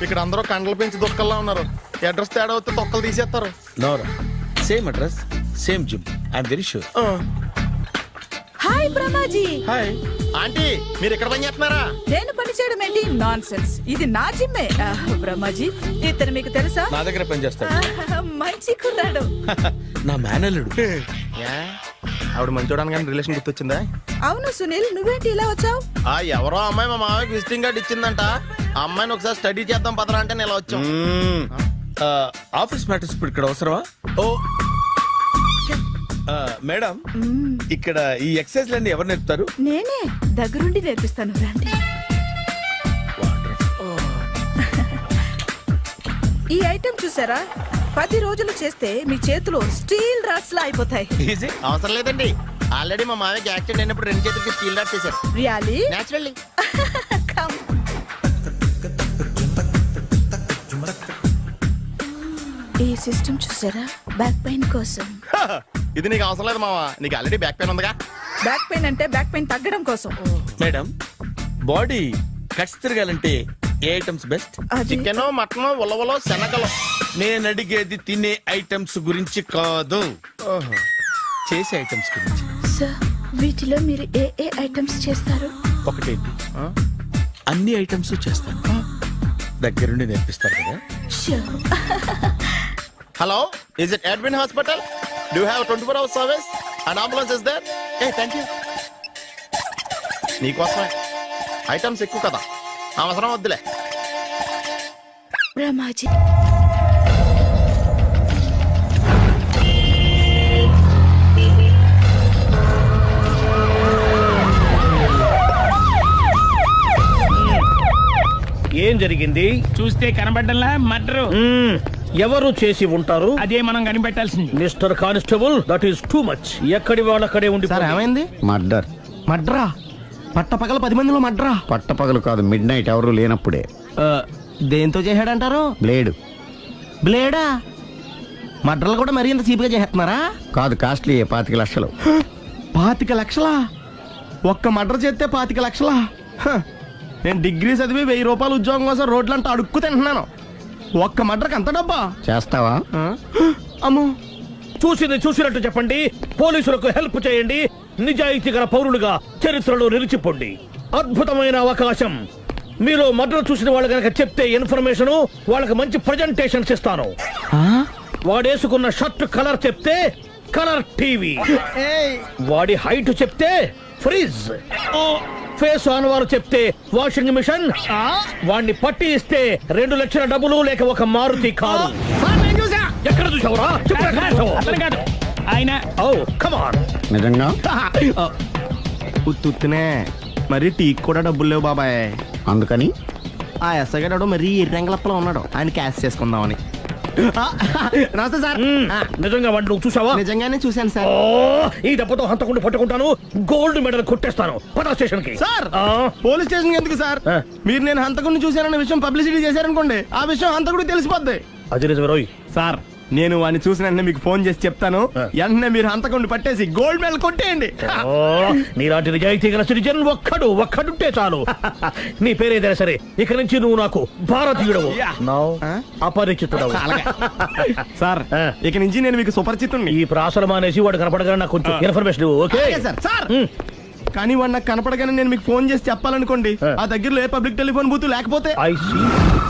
ఇక్కడ అందరూ కండలు పెంచి దుక్కల్లా ఉన్నారు. అడ్రస్ తేడా వస్తే తొక్కలు తీసేస్తారు. నోరా same address same gym I'm very sure. Hi Brahmaji. Hi aunty, మీరు ఇక్కడ పని చేస్తున్నారా? నేను పని చేయడం ఏంటి? Nonsense. ఇది నా జిమ్మే. బ్రహ్మాజీ ఇతను మీకు తెలుసా? నా దగ్గర పని చేస్తాడు. మంచి కుర్రాడు. నా మేనల్లుడు. ఆవిడ మంచోడానికి కానీ రిలేషన్ గుర్తొచ్చిందా? అవును సునీల్, నువ్వేంటి ఇలా వచ్చావు? ఎవరో అమ్మాయి మా మామయ్యకి విజిటింగ్ కార్డ్ ఇచ్చిందంట. ఆ అమ్మాయిని ఒకసారి స్టడీ చేద్దాం పదరా అంటే నేను ఇలా వచ్చాం. ఆఫీస్ మ్యాటర్స్ ఇప్పుడు ఇక్కడ అవసరమా? ఓ మేడం, ఇక్కడ ఈ ఎక్సర్సైజ్ లన్నీ ఎవరు నేర్పుతారు? నేనే దగ్గరుండి నేర్పిస్తాను, రండి. ఈ ఐటెం చూసారా? 10 రోజులు చేస్తే మీ చేతులు స్టీల్ రాట్స్ లా అయిపోతాయి. ఈజీ. అవసరం లేదండి, ఆల్రెడీ మా మామయ్యకి యాక్సిడెంట్ అయినప్పుడు 2 చేతులకి స్టీల్ డాట్ చేశారు. రియల్లీ? నేచురల్లీ. కమ్. ఈ సిస్టమ్ చూసారా? బ్యాక్ పెయిన్ కోసం. ఇది నీకు అవసరం లేదు మావా, నీకు ఆల్రెడీ బ్యాక్ పెయిన్ ఉందిగా. బ్యాక్ పెయిన్ అంటే బ్యాక్ పెయిన్ తగ్గడం కోసం. మేడం, బాడీ కట్స్ తిరగాలంటే ఏ ఐటమ్స్ బెస్ట్? అది చికెన్, మటన్, ఉలవలో, శనగలు. నేను అడిగేది తినే ఐటమ్స్ గురించి కాదు, చేసే ఐటమ్స్ గురించి. సార్, వీటిలో మీరు ఏ ఏ ఐటమ్స్ చేస్తారు? ఒకటేంటి, అన్ని ఐటమ్స్ చేస్తాను. దగ్గరుండి నేర్పిస్తారు కదా. Sure. Hello, is it admin hospital? Do you have 24 hours service and ambulance is there? Thank you. నీకోసమే. ఐటమ్స్ ఎక్కువ కదా, అవసరం వద్దులే. బ్రహ్మాజీ. ఏం జరిగింది? చూస్తే కనబడ్డంలా మర్డరు. ఎవరు చేసి ఉంటారు? అదే మనం కనిపెట్టాల్సింది. Mister constable, that is too much. ఎక్కడి వాళ్ళక్కడే ఉండి. ఏమైంది? మర్డర్. మడ్రా? పట్టపగల 10 మందిలో మడ్రా? పట్టపగలు కాదు, మిడ్ నైట్ ఎవరు లేనప్పుడే. దేంతో చేశాడంటారు? బ్లేడు. బ్లేడా? మడ్రలు కూడా మరీ ఇంత చీప్గా చేస్తున్నారా? కాదు, కాస్ట్లీ 25 లక్షలు. 25 లక్షలా? ఒక్క మడ్ర చేస్తే 25 లక్షలా? నేను డిగ్రీ చదివి 1000 రూపాయలు ఉద్యోగం కోసం రోడ్లంతా అడుక్కు తింటున్నాను. ఒక్క మడ్రకు అంత డబ్బా? చేస్తావా? అమ్మో. చూసింది చూసినట్టు చెప్పండి. పోలీసులకు హెల్ప్ చేయండి. నిజాయితీ గల పౌరులుగా చరిత్రలో నిలిచిపోండి. అద్భుతమైన అవకాశం. మీరు మర్డర్ చూసిన వాళ్ళు కనుక చెప్తే ఇన్ఫర్మేషన్, వాళ్ళకి మంచి ప్రజెంటేషన్స్ ఇస్తాను. వాడేసుకున్న షర్ట్ కలర్ చెప్తే కలర్ టీవీ, వాడి హైట్ చెప్తే ఫ్రిజ్, ఫేస్ ఆన్ వారు చెప్తే వాషింగ్ మిషన్, వాడిని పట్టి ఇస్తే 2 లక్షల డబ్బులు లేక ఒక మారుతి కారు. ఎక్కడ చూసావురా? అతను కాదు ఆయన. Oh come on. నిజంగా? ఉత్తునే మరి టీకి కూడా డబ్బులు లేవు బాబాయ్. అందుకని ఆ ఎస్ఐ గారు మరీ ఎర్రంగలప్పలో ఉన్నాడు, ఆయన క్యాష్ చేసుకుందామని. నమస్తే సార్. నిజంగా వాడిని నువ్వు చూసావా? నిజంగానే చూశాను సార్. ఈ దెబ్బతో హంతకుండా పట్టుకుంటాను, గోల్డ్ మెడల్ కొట్టేస్తాను. పద స్టేషన్ కి. సార్, పోలీస్ స్టేషన్ ఎందుకు సార్? మీరు నేను హంతకుడిని చూశానన్న విషయం పబ్లిసిటీ చేశారనుకోండి, ఆ విషయం హంతకుడికి తెలిసిపోద్ది. అది నిజమే రోయ్. సార్, నేను వాడిని చూసిన వెంటనే మీకు ఫోన్ చేసి చెప్తాను. వెంటనే మీరు హంతకుడిని పట్టేసి గోల్డ్ మెడల్ కొట్టేయండి. నీలాంటి నిజాయితీ గల సిటిజన్ ఒక్కడుంటే చాలు. నీ పేరేదైనా సరే, ఇక నుంచి నువ్వు నాకు భారతీయుడవు, అపరిచితుడవు. సార్, ఇక నుంచి నేను మీకు సుపరిచితుడిని. ఈ ప్రాసలు మానేసి వాడు కనపడగానే నాకు కొంచెం ఇన్ఫర్మేషన్. Okay sir. కానీ వాడు నాకు కనపడగానే నేను మీకు ఫోన్ చేసి చెప్పాలనుకోండి, ఆ దగ్గరలో ఏ పబ్లిక్ టెలిఫోన్ బూత్ లేకపోతే. I see.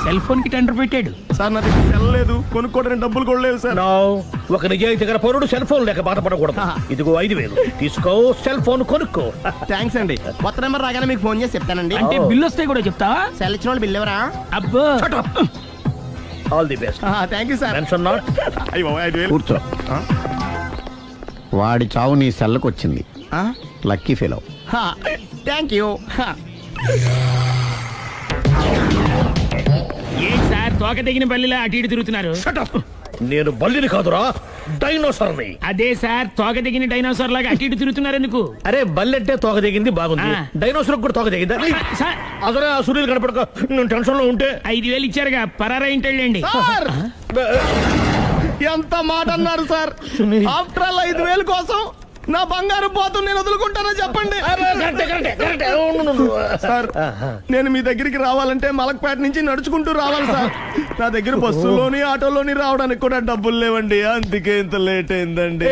సెల్ ఫోన్ కి టెండర్ పెట్టాడు సార్. నా దగ్గర సెల్ లేదు, కొనుక్కోవడానికి డబ్బులు కూడా లేవు సార్. ఒక నిజాయితీ గల పౌరుడు సెల్ ఫోన్ లేక బాధపడకూడదు. ఇదిగో 5000 తీసుకో, సెల్ ఫోన్ కొనుక్కో. థ్యాంక్స్ అండి. కొత్త నెంబర్ రాగానే మీకు ఫోన్ చేసి చెప్తానండి. అంటే బిల్ వస్తే కూడా చెప్తావా? సెల్ ఇచ్చిన వాళ్ళు బిల్ ఎవరా? అబ్బో. All the best. Thank you sir. Mention not. కూర్చో. వాడి చావు నీ సెల్లకు వచ్చింది. Lucky fellow. Thank you. A sir, తోక తెగిన బల్లిలా అటు ఇటు తిరుగుతున్నారు? నేను బల్లిని కాదురా, డైనోసార్ ని. అదే సార్ తోక దిగిన డైనోసార్ లాగా అటు ఇటు తిరుగుతున్నారు ఎందుకు? అరే బల్లెట్టే తోక దిగింది బాగుంది, ఆ. డైనోసార్ కూడా తోక దిగిందా? సార్ అసలే ఆ సూర్యులు కనపడక నేను టెన్షన్ లో ఉంటే 5,000 ఇచ్చారుగా పరారా ఇంటండి. ఎంత మాట అన్నారు సార్? ఆఫ్టర్ ఆల్ 5,000 కోసం నా బంగారు పోతు నేను వదులుకుంటానో చెప్పండి సార్. నేను మీ దగ్గరికి రావాలంటే మలక్పేట నుంచి నడుచుకుంటూ రావాలి సార్. నా దగ్గర బస్సులోని ఆటోలోని రావడానికి కూడా డబ్బులు లేవండి, అందుకే ఇంత లేట్ అయిందండి.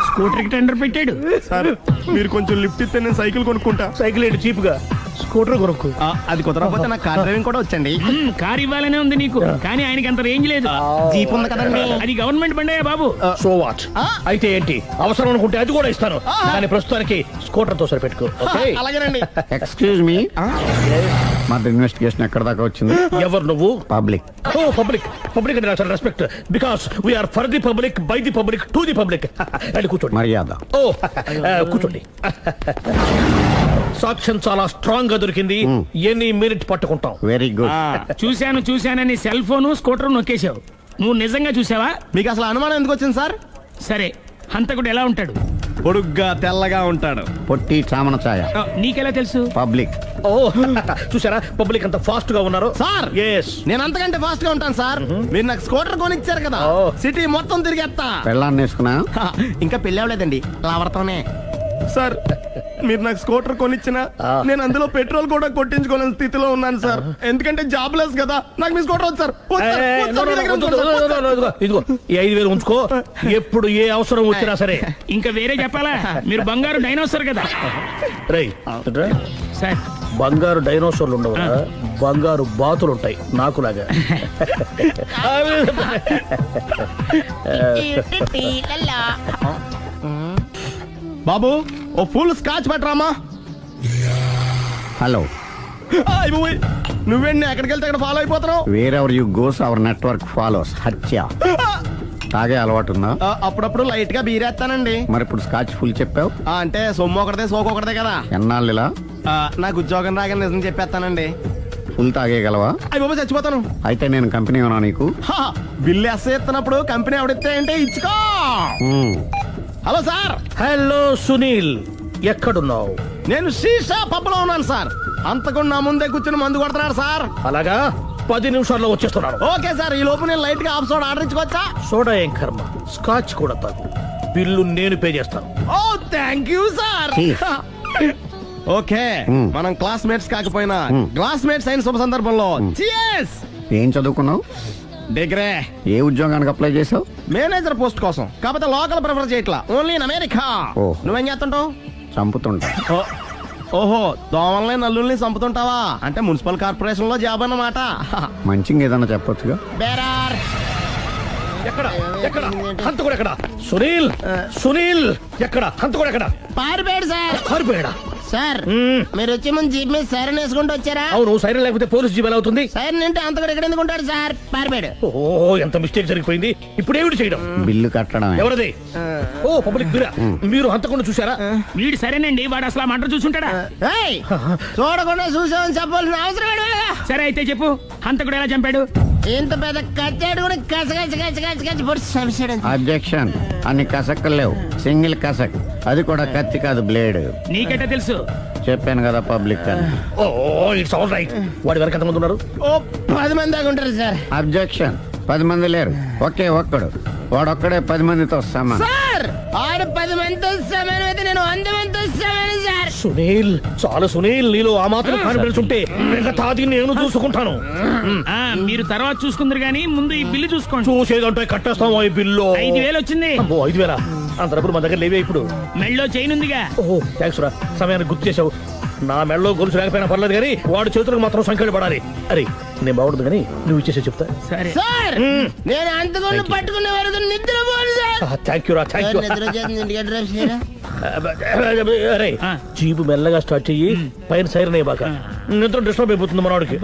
స్కూటర్ కి టెండర్ పెట్టాడు సార్ మీరు కొంచెం లిఫ్ట్ ఇస్తే నేను సైకిల్ కొనుక్కుంటా. సైకిల్ ఏంటి చీప్ గా, స్కూటర్ కొనుక్కు. అది కుదరకపోతే నాకు కార్ డ్రైవింగ్ కూడా వచ్చండి. కార్ ఇవ్వాలనే ఉంది నీకు, కానీ ఆయనకి అంత రేంజ్ లేదు. జీప్ ఉంది కదండి. అది గవర్నమెంట్ బండే బాబు. So what? అయితే ఏంటి, అవసరం అనుకుంటే అది కూడా ఇస్తాను, కానీ ప్రస్తుతానికి స్కూటర్ తో సరిపెట్టుకో. అలాగేనండి. ఎక్స్క్యూజ్ మీ, మా ఇన్వెస్టిగేషన్ ఎక్కడ దాకా వచ్చింది? ఎవరు నువ్వు? పబ్లిక్. ఓ పబ్లిక్. పబ్లిక్ అంటే చాలా respect, because we are for the public, by the public, to the public. అది కూర్చోండి. మర్యాద. ఓ కూర్చోండి. సాక్ష్యం చాలా స్ట్రాంగ్ గా దొరికింది, ఎన్ని మినిట్ పట్టుకుంటాం. Very good. చూశానని సెల్ ఫోను స్కూటర్ నొక్కేశావు. నువ్వు నిజంగా చూసావా? మీకు అసలు అనుమానం ఎందుకు వచ్చింది సార్? సరే, హంతకుడు ఎలా ఉంటాడు? పొడుగ్గా తెల్లగా ఉంటాడు. పొట్టి చామన ఛాయ. నీకెలా తెలుసు? పబ్లిక్. ఓ చూసారా పబ్లిక్ అంత ఫాస్ట్ గా ఉన్నారు. సార్ ఎస్, నేను అంతకంటే ఫాస్ట్ గా ఉంటాను సార్. మీరు నాకు స్కూటర్ కొనిచ్చారు కదా, సిటీ మొత్తం తిరిగేస్తా. పెళ్ళాన్ని వేసుకున్నా? ఇంకా పెళ్లి అవ్వలేదండి, లావర్తోనే. సార్ మీరు నాకు స్కూటర్ కొనిచ్చిన నేను అందులో పెట్రోల్ కూడా కొట్టించుకోలేని స్థితిలో ఉన్నాను సార్. ఎందుకంటే జాబ్ లెస్ కదా, నాకు మీ స్కూటర్ వద్దు సార్. ఇదిగో ఈ 5,000 ఉంచుకో, ఎప్పుడు ఏ అవసరం వచ్చినా సరే. ఇంకా వేరే చెప్పాలా? మీరు బంగారు డైనోసార్ కదా. రై సార్ బంగారు డైనోసార్లు ఉండవు, బంగారు బాతులు ఉంటాయి నాకులాగా. బాబు ఓ ఫుల్ స్కాచ్ పట్టరామా. హలో. నువ్వేంటి ఎక్కడికి వెళ్తే అక్కడ ఫాలో అయిపోతున్నావు? Wherever you goes our network follows. హత్య. తాగే అలవాటు ఉందా? అప్పుడప్పుడు లైట్ గా బీరేస్తానండి. మరి ఇప్పుడు స్కాచ్ ఫుల్ చెప్పావు అంటే సొమ్ము ఒకటిదే సోకు ఒకటిదే కదా. ఎన్నాళ్ళు ఇలా? నాకు ఉద్యోగం రాగానే నిజం చెప్పేస్తానండి. ఫుల్ తాగేయగలవా? అయ్యి బాబు చచ్చిపోతాను. అయితే నేను కంపెనీ ఉన్నా నీకు? బిల్లు ఎత్తనప్పుడు కంపెనీ ఎవడితే అంటే ఇచ్చుకో. Hello sir. హలో సునీల్, ఎక్కడున్నావు? నేను శీషా పబ్లో ఉన్నాను సార్. అంతకుండా నా ముందే కూర్చుని మందు కొడుతున్నాడు సార్. అలాగా, 10 నిమిషాల్లో వచ్చేస్తున్నాను. ఓకే సార్, ఈ లోపు నేను లైట్ గా హాఫ్ సోడా ఆర్డర్ ఇచ్చుకోవచ్చా? సోడా ఏం కర్మ, స్కాచ్ కూడా తాగు, బిల్లు నేను పే చేస్తాను. ఓ థ్యాంక్ యూ సార్. ఓకే, మనం క్లాస్మేట్స్ కాకపోయినా క్లాస్మేట్స్ అయిన శుభ సందర్భంలో cheers. ఏం చదువుకున్నావు? డిగ్రీ. ఏ ఉద్యోగానికి అప్లై చేసావు? మేనేజర్ పోస్ట్ కోసం, కాకపోతే లోకల్ ప్రిఫర్ చేయట్లా, ఓన్లీ ఇన్ అమెరికా. నువ్వేం చేస్తుంటావు? చంపుతుంటా. ఓహో, దోమల్ని నల్లుల్ని చంపుతుంటావా? అంటే మున్సిపల్ కార్పొరేషన్ లో జాబ్ అన్నమాట. మంచిగా ఏదన్నా చెప్పొచ్చుగా. బేరార్. ఎక్కడ ఎక్కడ హంతకుడు ఎక్కడ? సునీల్, సునీల్ ఎక్కడ? హంతకుడు ఎక్కడ? పారిపోయాడు సార్. పారిపోయాడా? సార్ మీరు వచ్చే ముందు జీప్ మీద సైరన్ వేసుకుంటూ వచ్చారా? అవును, సైరన్ లేకపోతే పోలీస్ జీవన్ అవుతుంది. సైరన్ అంటే అంత కూడా ఎక్కడ ఎందుకు ఉంటాడు సార్? పారిపోయాడు. ఓ ఎంత మిస్టేక్ జరిగిపోయింది. ఇప్పుడు ఏమిటి చేయడం? బిల్లు కట్టడం. ఎవరది? ఓ పబ్లిక్ బిరా. మీరు హంతకుండా చూసారా? వీడు సరేనండి, వాడు అసలు మంట చూసుంటాడా? చూడకుండా చూసామని చెప్పాల్సిన అవసరం లేదు. సరే అయితే చెప్పు, హంతకుడు ఎలా చంపాడు? ఇంత పెద్ద కచ్చాడు కూడా కసగచ్చి పొడి చంపేశాడు. అబ్జెక్షన్. అన్ని కసక్కలు లేవు, సింగిల్ కసక్, అది కూడా కత్తి కాదు, బ్లేడ్. నీకెట్టా తెలుసు? చెప్పాను కదా పబ్లిక్ అని. Oh it's all right. వాడి వరకు ఎంతమంది ఉన్నారు? ఓ 10 మంది దాకా ఉంటారు సార్. అబ్జెక్షన్. 10 మంది లేరు, ఒకే ఒక్కడు, వాడొక్కడే 10 మందితో సమానం. సార్ ఆడు 10 మందితో సమానం అయితే నేను 100 మందితో సమానం సార్. సునీల్, చాలు సునీల్, నీలో ఆ మాత్రం కాన్ఫిడెన్స్ ఉంటే మిగతాది నేను చూసుకుంటాను. మీరు తర్వాత చూసుకుందరు గానీ ముందు ఈ బిల్లు చూసుకోండి. చూసేదంటే కట్టేస్తాం. ఈ బిల్లు 5,000 వచ్చింది. 5,000? అంత డబ్బులు మా దగ్గర లేవే ఇప్పుడు. మెళ్ళో చైన్ ఉందిగా. ఓహో థ్యాంక్స్ రా, సమయానికి గుర్తు చేసావు. నా మెళ్ళలో గొలుసు లేకపోయినా పర్లేదు కానీ వాడి చేతులకు మాత్రం సంఖ్యలు పడాలి. అరే నేను బాగుంటుంది కానీ నువ్వు ఇచ్చేసే చెప్తా. సరే సార్, నేను అంతకుండా పట్టుకునే వరకు నిద్రపోను సార్. థ్యాంక్ యూ రా, థ్యాంక్ యూ. నిద్ర చేస్తుంది, ఇంటికి డ్రైవ్ చేయరా? అరే జీపు మెల్లగా స్టార్ట్ చెయ్యి, పైన సైరన్ అయ్యి బాగా నిద్ర డిస్టర్బ్ అయిపోతుంది మనవాడికి.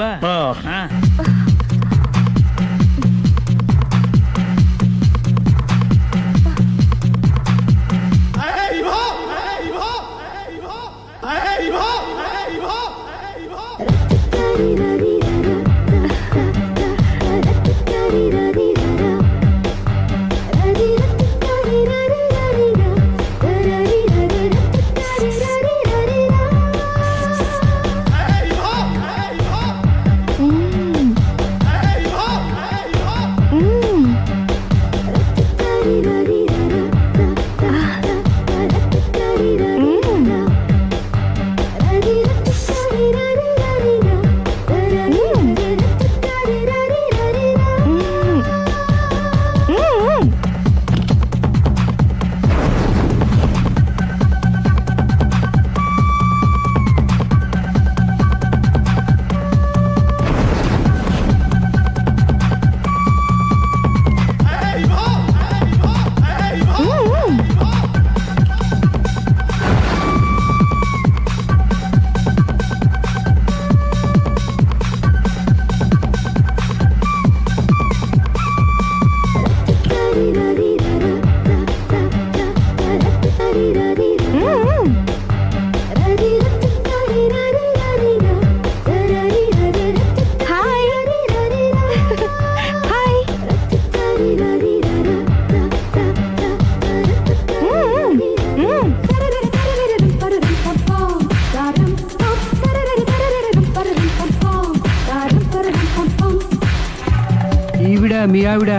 మీ ఆవిడ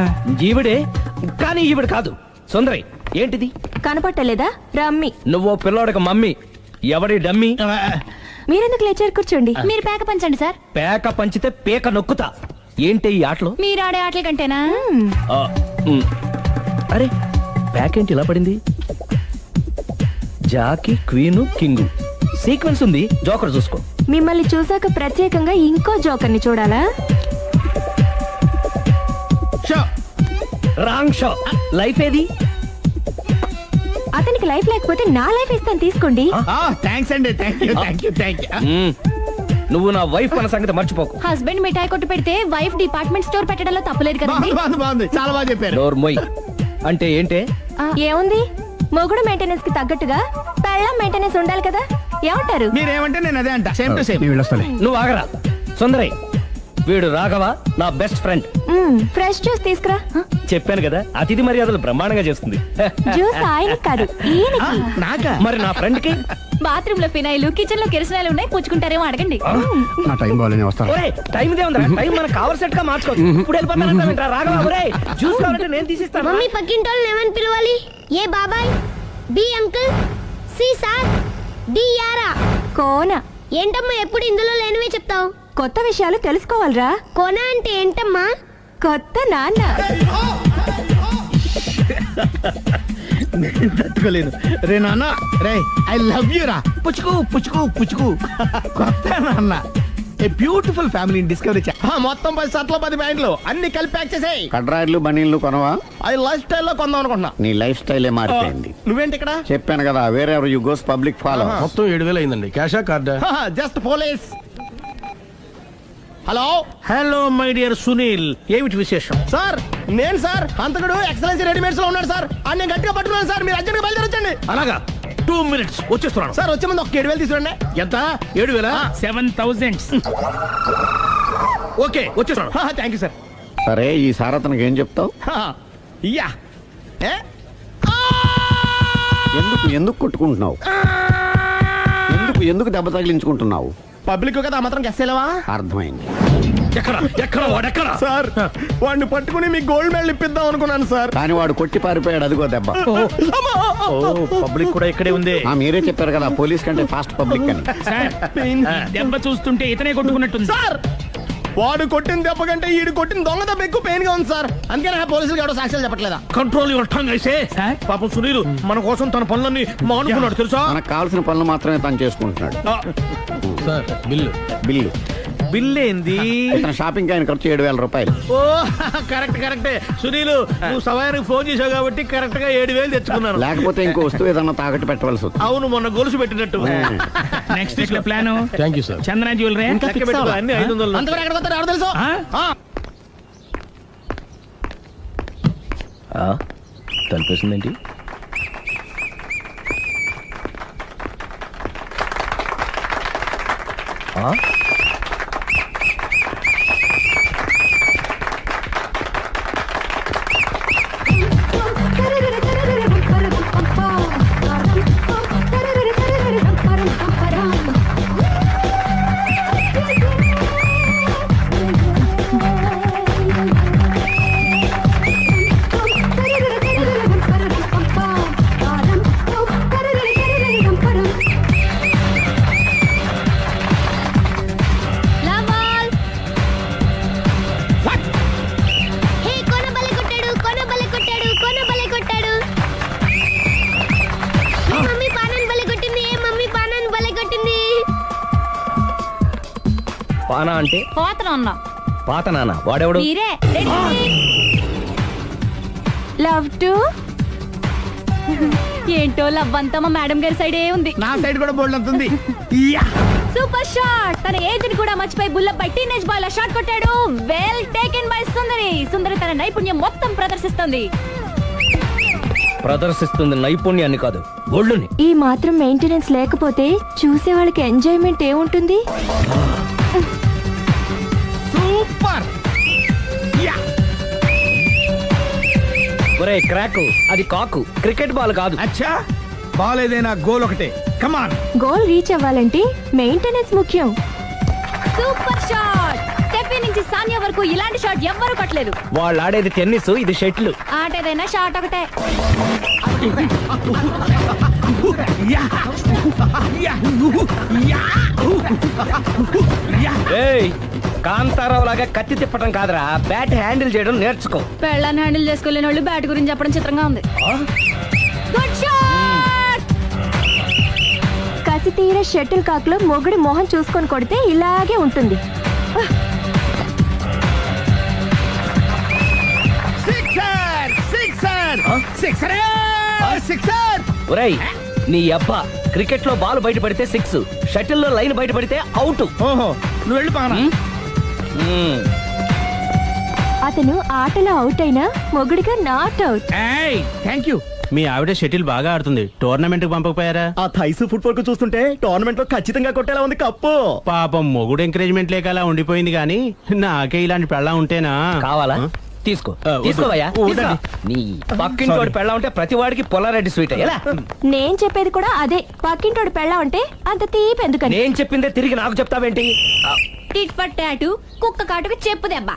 ఈవిడే, కానీ ఈవిడ కాదు. సుందరి ఏంటిది కనపట్టలేదా? రమ్మి. నువ్వు పిల్లోడికి మమ్మీ, ఎవడి డమ్మీ? మీరెందుకు లేచారు? కూర్చోండి. మీరు పేక పంచండి సార్. పేక పంచితే పేక నొక్కుతా. ఏంటి ఈ ఆటలు? మీరు ఆడే ఆటల కంటేనా? అరే పేక ఏంటి ఇలా పడింది? జాకి, క్వీను, కింగు సీక్వెన్స్ ఉంది. జోకర్ చూసుకో. మిమ్మల్ని చూసాక ప్రత్యేకంగా ఇంకో జోకర్ని చూడాలా? Wrong show. లైఫ్ ఏది? అతనికి లైఫ్ లేకపోతే నా లైఫ్ ఇస్తాను, తీసుకోండి. థ్యాంక్స్ అండి. Thank you. నువ్వు నా వైఫ్ అన్న సంగతి మర్చిపోకు. హస్బెండ్ మిఠాయి కొట్టు పెడితే వైఫ్ డిపార్ట్మెంట్ స్టోర్ పెట్టడంలో తప్పలేదు కదండి. బాగుంది, చాలా బాగా చెప్పారు. డోర్ మొయ్. అంటే ఏంటే? ఏముంది, మొగుడు మెయింటెనెన్స్ కి తగ్గట్టుగా పెళ్ళం మెయింటెనెన్స్ ఉండాలి కదా. ఏమంటారు? మీరేమంటే నేను అదే అంట. Same to same. నువ్వు ఆగరా. సుందరై, వీడు రాఘవ, నా బెస్ట్ ఫ్రెండ్. ఫ్రెష్ జ్యూస్ తీసుకురా. చెప్పాను కదా, అతిథి మర్యాదలు బ్రహ్మాండంగా చేస్తుంది. జ్యూస్ ఆయనకి కాదు, ఈయనకి. నాకా? మరి నా ఫ్రెండ్ కి? బాత్రూమ్ లో ఫినాయిల్, కిచెన్ లో కిరసనాయిలు ఉన్నాయి, పుచ్చుకుంటారేమో అడగండి. నా టైం బాగాలేని వస్తాను. ఒరేయ్, టైం ఇదే ఉందిరా. టైం మనకు కావలసినట్టు గా మార్చుకోవచ్చు. ఇప్పుడు వెళ్ళిపోతానంటా రాఘవ. ఒరేయ్, జ్యూస్ కావాలంటే నేను తీసిస్తాను. మమ్మీ పక్కింటోళ్ళని ఏమని పిలవాలి? ఏ బాబాయ్, B uncle, C sir, D యారా. కోన. ఏంటమ్మా ఎప్పుడు ఇందులో లేనివే చెప్తావు? కొత్త విషయాలు తెలుసుకోవాలిరా. కోన అంటే ఏంటమ్మా? కొత్త నాన్న. తట్టుకోలేదు రే నాన్న. రే ఐ లవ్ యూ రా. పుచ్చుకు పుచ్చుకు పుచ్చుకు. కొత్త నాన్న. A beautiful family discovery. మొత్తం 10 షర్ట్లు 10 ప్యాంట్లు అన్ని కలిపి ప్యాక్ చేసేయ్. కడ్రాయిలు బనీళ్లు కొనవా? అది లైఫ్ స్టైల్లో కొందాం అనుకుంటున్నా. నీ లైఫ్ స్టైలే మారిపోయింది. నువ్వేంటి ఇక్కడ? చెప్పాను కదా, వేరే ఎవరు యు గోస్ పబ్లిక్ ఫాలో. మొత్తం 7,000 అయిందండి. క్యాషా కార్డా? Just police. Hello hello my dear Sunil, ఏమిటి విశేషం? సార్, నేను సార్ హంతకుడు ఎక్సలెన్సీ రెడీమేడ్స్ లో ఉన్నాడు సార్. అని నేను గట్టిగా పట్టుకున్నాను సార్. మీరు అర్జెంట్గా బయలుదేరొచ్చండి. అలాగా, 2 minutes వచ్చేస్తున్నాను. సార్ వచ్చే ముందు ఒక 7,000 తీసుకురండి. ఎంత? 7,000? 7,000. ఓకే, వచ్చేస్తున్నాను. Thank you sir. సరే, ఈ సార్ అతనికి ఏం చెప్తావు? యా. ఎందుకు కొట్టుకుంటున్నావు? ఎందుకు దెబ్బ తగిలించుకుంటున్నావు? పబ్లిక్ కదా మాత్రం గెస్సేలేవా? అర్థమైంది. ఎక్కడ వాడెక్కడా? సార్, వాడిని పట్టుకుని మీ గోల్డ్ మెడల్ ఇప్పిద్దాం అనుకున్నాను సార్. కానీ వాడు కొట్టి పారిపోయాడు. అదిగో దెబ్బ. పబ్లిక్ కూడా ఇక్కడే ఉంది. మీరే చెప్పారు కదా, పోలీస్ కంటే ఫాస్ట్ పబ్లిక్ అని. దెబ్బ చూస్తుంటే ఇతనే కొట్టుకున్నట్టుంది. సార్, వాడు కొట్టిన దెబ్బ కంటే ఈడు కొట్టిన దొంగ దెబ్బ ఎక్కువ పెయిన్ గా ఉంది సార్. అందుకని పోలీసులు ఎవడో సాక్ష్యాలు చెప్పట్లేదా? కంట్రోల్ యువర్ టంగ్ అయితే. పాపం సునీల్ మన కోసం తన పనులన్నీ మానుకున్నాడు తెలుసా? మనకు కావాల్సిన పనులు మాత్రమే తను చేసుకుంటున్నాడు. Sir, bill. బిల్ ఏంది? ఇతను షాపింగ్ ఆయన ఖర్చు 7,000 రూపాయలు. ఓ కరెక్టే. సునీల్, నువ్వు సమయానికి ఫోన్ చేసావు కాబట్టి కరెక్ట్ గా 7,000 తెచ్చుకున్నాను. లేకపోతే ఇంకో వస్తువు ఏదన్నా తాకట్టు పెట్టవలసి వస్తుంది. అవును, మొన్న గొలుసు పెట్టినట్టు. నెక్స్ట్ వీక్ లో plan. Thank you sir. Chandra jewellery అన్ని 500. అంతవరకు ఎక్కడ పోతారు ఎవరు తెలుసు? తలిపేసిందేంటి? పానా అంటే పాత నాన్న. వాడెవడు? లవ్ టు ఏంటో లవ్ అంతా మా మేడం గారి సైడే ఉంది. నా సైడ్ కూడా బోల్డ్ అంతుంది. Super shot. తన ఏజ్ ని కూడా మర్చిపోయి బుల్లపై టీనేజ్ బాయ్ లా షాట్ కొట్టాడు. వెల్ టేకెన్ బై సుందరి తన నైపుణ్యం మొత్తం ప్రదర్శిస్తుంది నైపుణ్యాన్ని కాదు, ఒళ్ళుని. ఈ మాత్రం మెయింటెనెన్స్ లేకపోతే చూసే వాళ్ళకి ఎంజాయ్మెంట్ ఏముంటుంది? సూపర్. ఒరే క్రాకు, అది కాకు, క్రికెట్ బాల్ కాదు. అచ్చా, బాల్ ఏదైనా గోల్ ఒకటే. కమాన్. గోల్ రీచ్ అవ్వాలంటే మెయింటెనెన్స్ ముఖ్యం. Super shot. స్టెప్ పృథ్వీ నుంచి సానియా వరకు ఇలాంటి షాట్ ఎవ్వరూ కొట్టలేదు. వాళ్ళు ఆడేది టెన్నిస్, ఇది షటిల్. ఆట ఏదైనా షాట్ ఒకటే. కాంతారావు లాగా కత్తి తిప్పడం కాదురా, బ్యాట్ హ్యాండిల్ చేయడం నేర్చుకో. పెళ్ళాన్ని హ్యాండిల్ చేసుకోలేని వాళ్ళు బ్యాట్ గురించి చెప్పడం చిత్రంగా ఉంది. Good shot. కసి తీర షటిల్ కాక్ లో మొగుడి మొహం చూసుకొని కొడితే ఇలాగే ఉంటుంది. ఒరేయ్, నీ అబ్బా క్రికెట్ లో బాల్ బయటపడితే 6, షటిల్ లో లైన్ బయటపడితే అవుట్. నువ్వు వెళ్ళి పానా. అతను ఆటలో అవుట్ అయినా మొగుడిగా నాట్ అవుట్. Thank you. మీ ఆవిడ షటిల్ బాగా ఆడుతుంది, టోర్నమెంట్ కి పంపకపోయారా? ఆ థైస్ ఫుట్బాల్ కు చూస్తుంటే టోర్నమెంట్ లో ఖచ్చితంగా కొట్టేలా ఉంది కప్పు. పాపం మొగుడు ఎంకరేజ్మెంట్ లేక అలా ఉండిపోయింది గానీ నాకే ఇలాంటి పెళ్ళా ఉంటేనా. కావాలా? తీసుకో, తీసుకోవయ్యా. నీ పక్కింటోడి పెళ్ళ ఉంటే ప్రతి వాడికి పొలారెడ్డి స్వీట్ ఎలా? నేను చెప్పేది కూడా అదే. పక్కింటోడు పెళ్ళా ఉంటే అంత తీపి ఎందుకని. నేను చెప్పిందే తిరిగి నాకు చెప్తావేంటి? టిట్ పట్ టాటు, కుక్క కాటుకు చెప్పు దెబ్బ.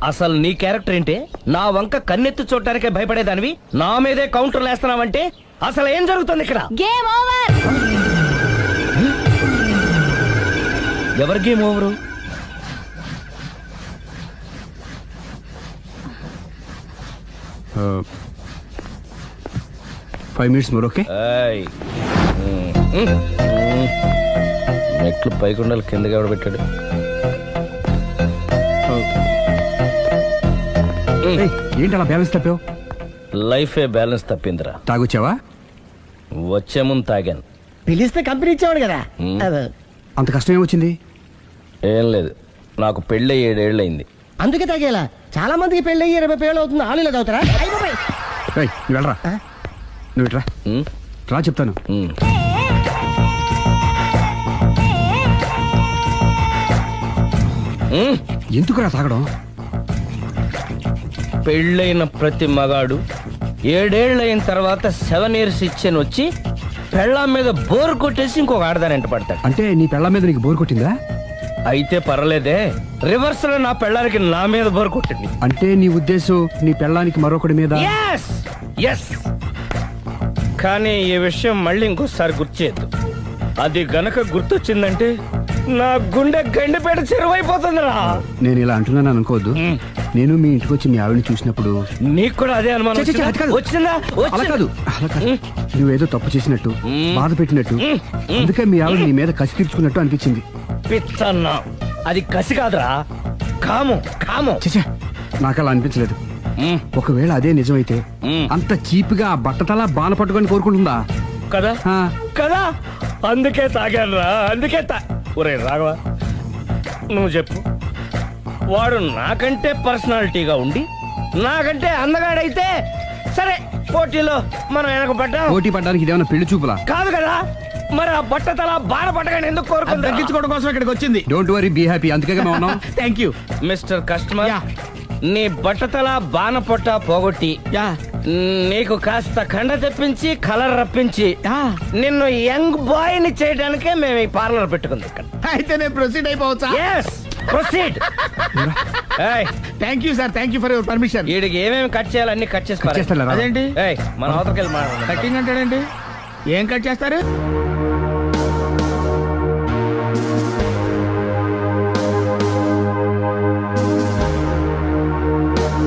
అసలు నీ క్యారెక్టర్ ఏంటి? నా వంక కన్నెత్తి చూడటానికే భయపడేదానివి నా మీదే కౌంటర్ వేస్తున్నావంటే అసలు ఏం జరుగుతుంది ఇక్కడ? Game over. ఎవరి game over? Five minutes more. Okay. మెట్లు పైకుండలు కిందకి ఎవడ పెట్టాడు? ఏంటి అలా బ్యాలెన్స్ తప్పావు? లైఫే బ్యాలెన్స్ తప్పిందిరా. తాగొచ్చావా? వచ్చే ముందు తాగాను. పిలిస్తే కంపెనీ ఇచ్చేవాడు కదా. అంత కష్టం ఏమొచ్చింది? ఏం లేదు, నాకు పెళ్ళి 7 ఏళ్ళయింది. అందుకే తాగేలా. చాలా మందికి పెళ్ళి 20 ఏళ్ళు అవుతుంది. ఆలు ఇలా తాగుతారా? నువ్వు వెళ్ళరా, నువ్వు ఇట్రా రా చెప్తాను. ఎందుకురా తాగడం? పెళ్ళైన ప్రతి మగాడు 7 ఏళ్ళైన తర్వాత 7 years ఇచ్చాను వచ్చి పెళ్ళాం మీద బోర్ కొట్టేసి ఇంకొక ఆడదానంట పడతాడు. అంటే నీ పెళ్ళాం మీద నీకు బోర్ కొట్టిందా? అయితే పర్లేదే, రివర్స్ లో నా పెళ్ళానికి నా మీద బోర్ కొట్టింది. అంటే నీ ఉద్దేశం నీ పెళ్ళానికి మరొకటి మీద? ఎస్. కానీ ఈ విషయం మళ్ళీ ఇంకోసారి గుర్తు చేయద్దు. అది గనక గుర్తొచ్చిందంటే నా గుండె గండిపేట చెరువైపోతుందిరా. నేను ఇలా అంటున్నాను అనుకోవద్దు. నేను మీ ఇంటికి వచ్చి మీ ఆవిడని చూసినప్పుడు నీకు కూడా అదే అనుమానం వచ్చిందా? అలా కాదు. నువ్వేదో తప్పు చేసినట్టు, బాధ పెట్టినట్టు, అందుకే మీ ఆవిడ నీ మీద కసి తీర్చుకున్నట్టు అనిపించింది. పిచ్చన్నా, అది కసి కాదురా, కాము. నాకు అలా అనిపించలేదు. ఒకవేళ అదే నిజమైతే అంత చీప్ గా బట్టతలా బాన పట్టుకొని కోరుకుంటుందా కదా? కదా, అందుకే తాగాను రా, అందుకే ఒరే రాఘవ, నువ్వు చెప్పు. వాడు నాకంటే పర్సనాలిటీగా ఉండి నాకంటే అందగాడైతే సరే, పోటీలో మనం వెనక పడ్డాం. పోటీ పడ్డానికి ఇదేమన్నా పెళ్లి చూపులా? కాదు కదా, మరి ఆ బట్టతల బాన పట్టగానే ఎందుకు కోరుకుంటా? తగ్గించుకోవడం కోసం ఇక్కడికి వచ్చింది. Don't worry, be happy. అందుకే మేము ఉన్నాం. Thank you mister customer. నీ బట్టతల బాన పొట్ట పోగొట్టి నీకు కాస్త కండ తెప్పించి కలర్ రప్పించి నిన్ను యంగ్ బాయ్ ని చేయడానికే మేము ఈ పార్లర్ పెట్టుకుంది ఇక్కడ. అయితే నేను ప్రొసీడ్ అయిపోవచ్చా? Proceed. Thank you sir, thank you for your permission. వీడికి ఏమేమి కట్ చేయాలి అన్ని కట్ చేసి అదేంటి మన అవతలకి వెళ్ళి కటింగ్ అంటాడేంటి? ఏం కట్ చేస్తారు?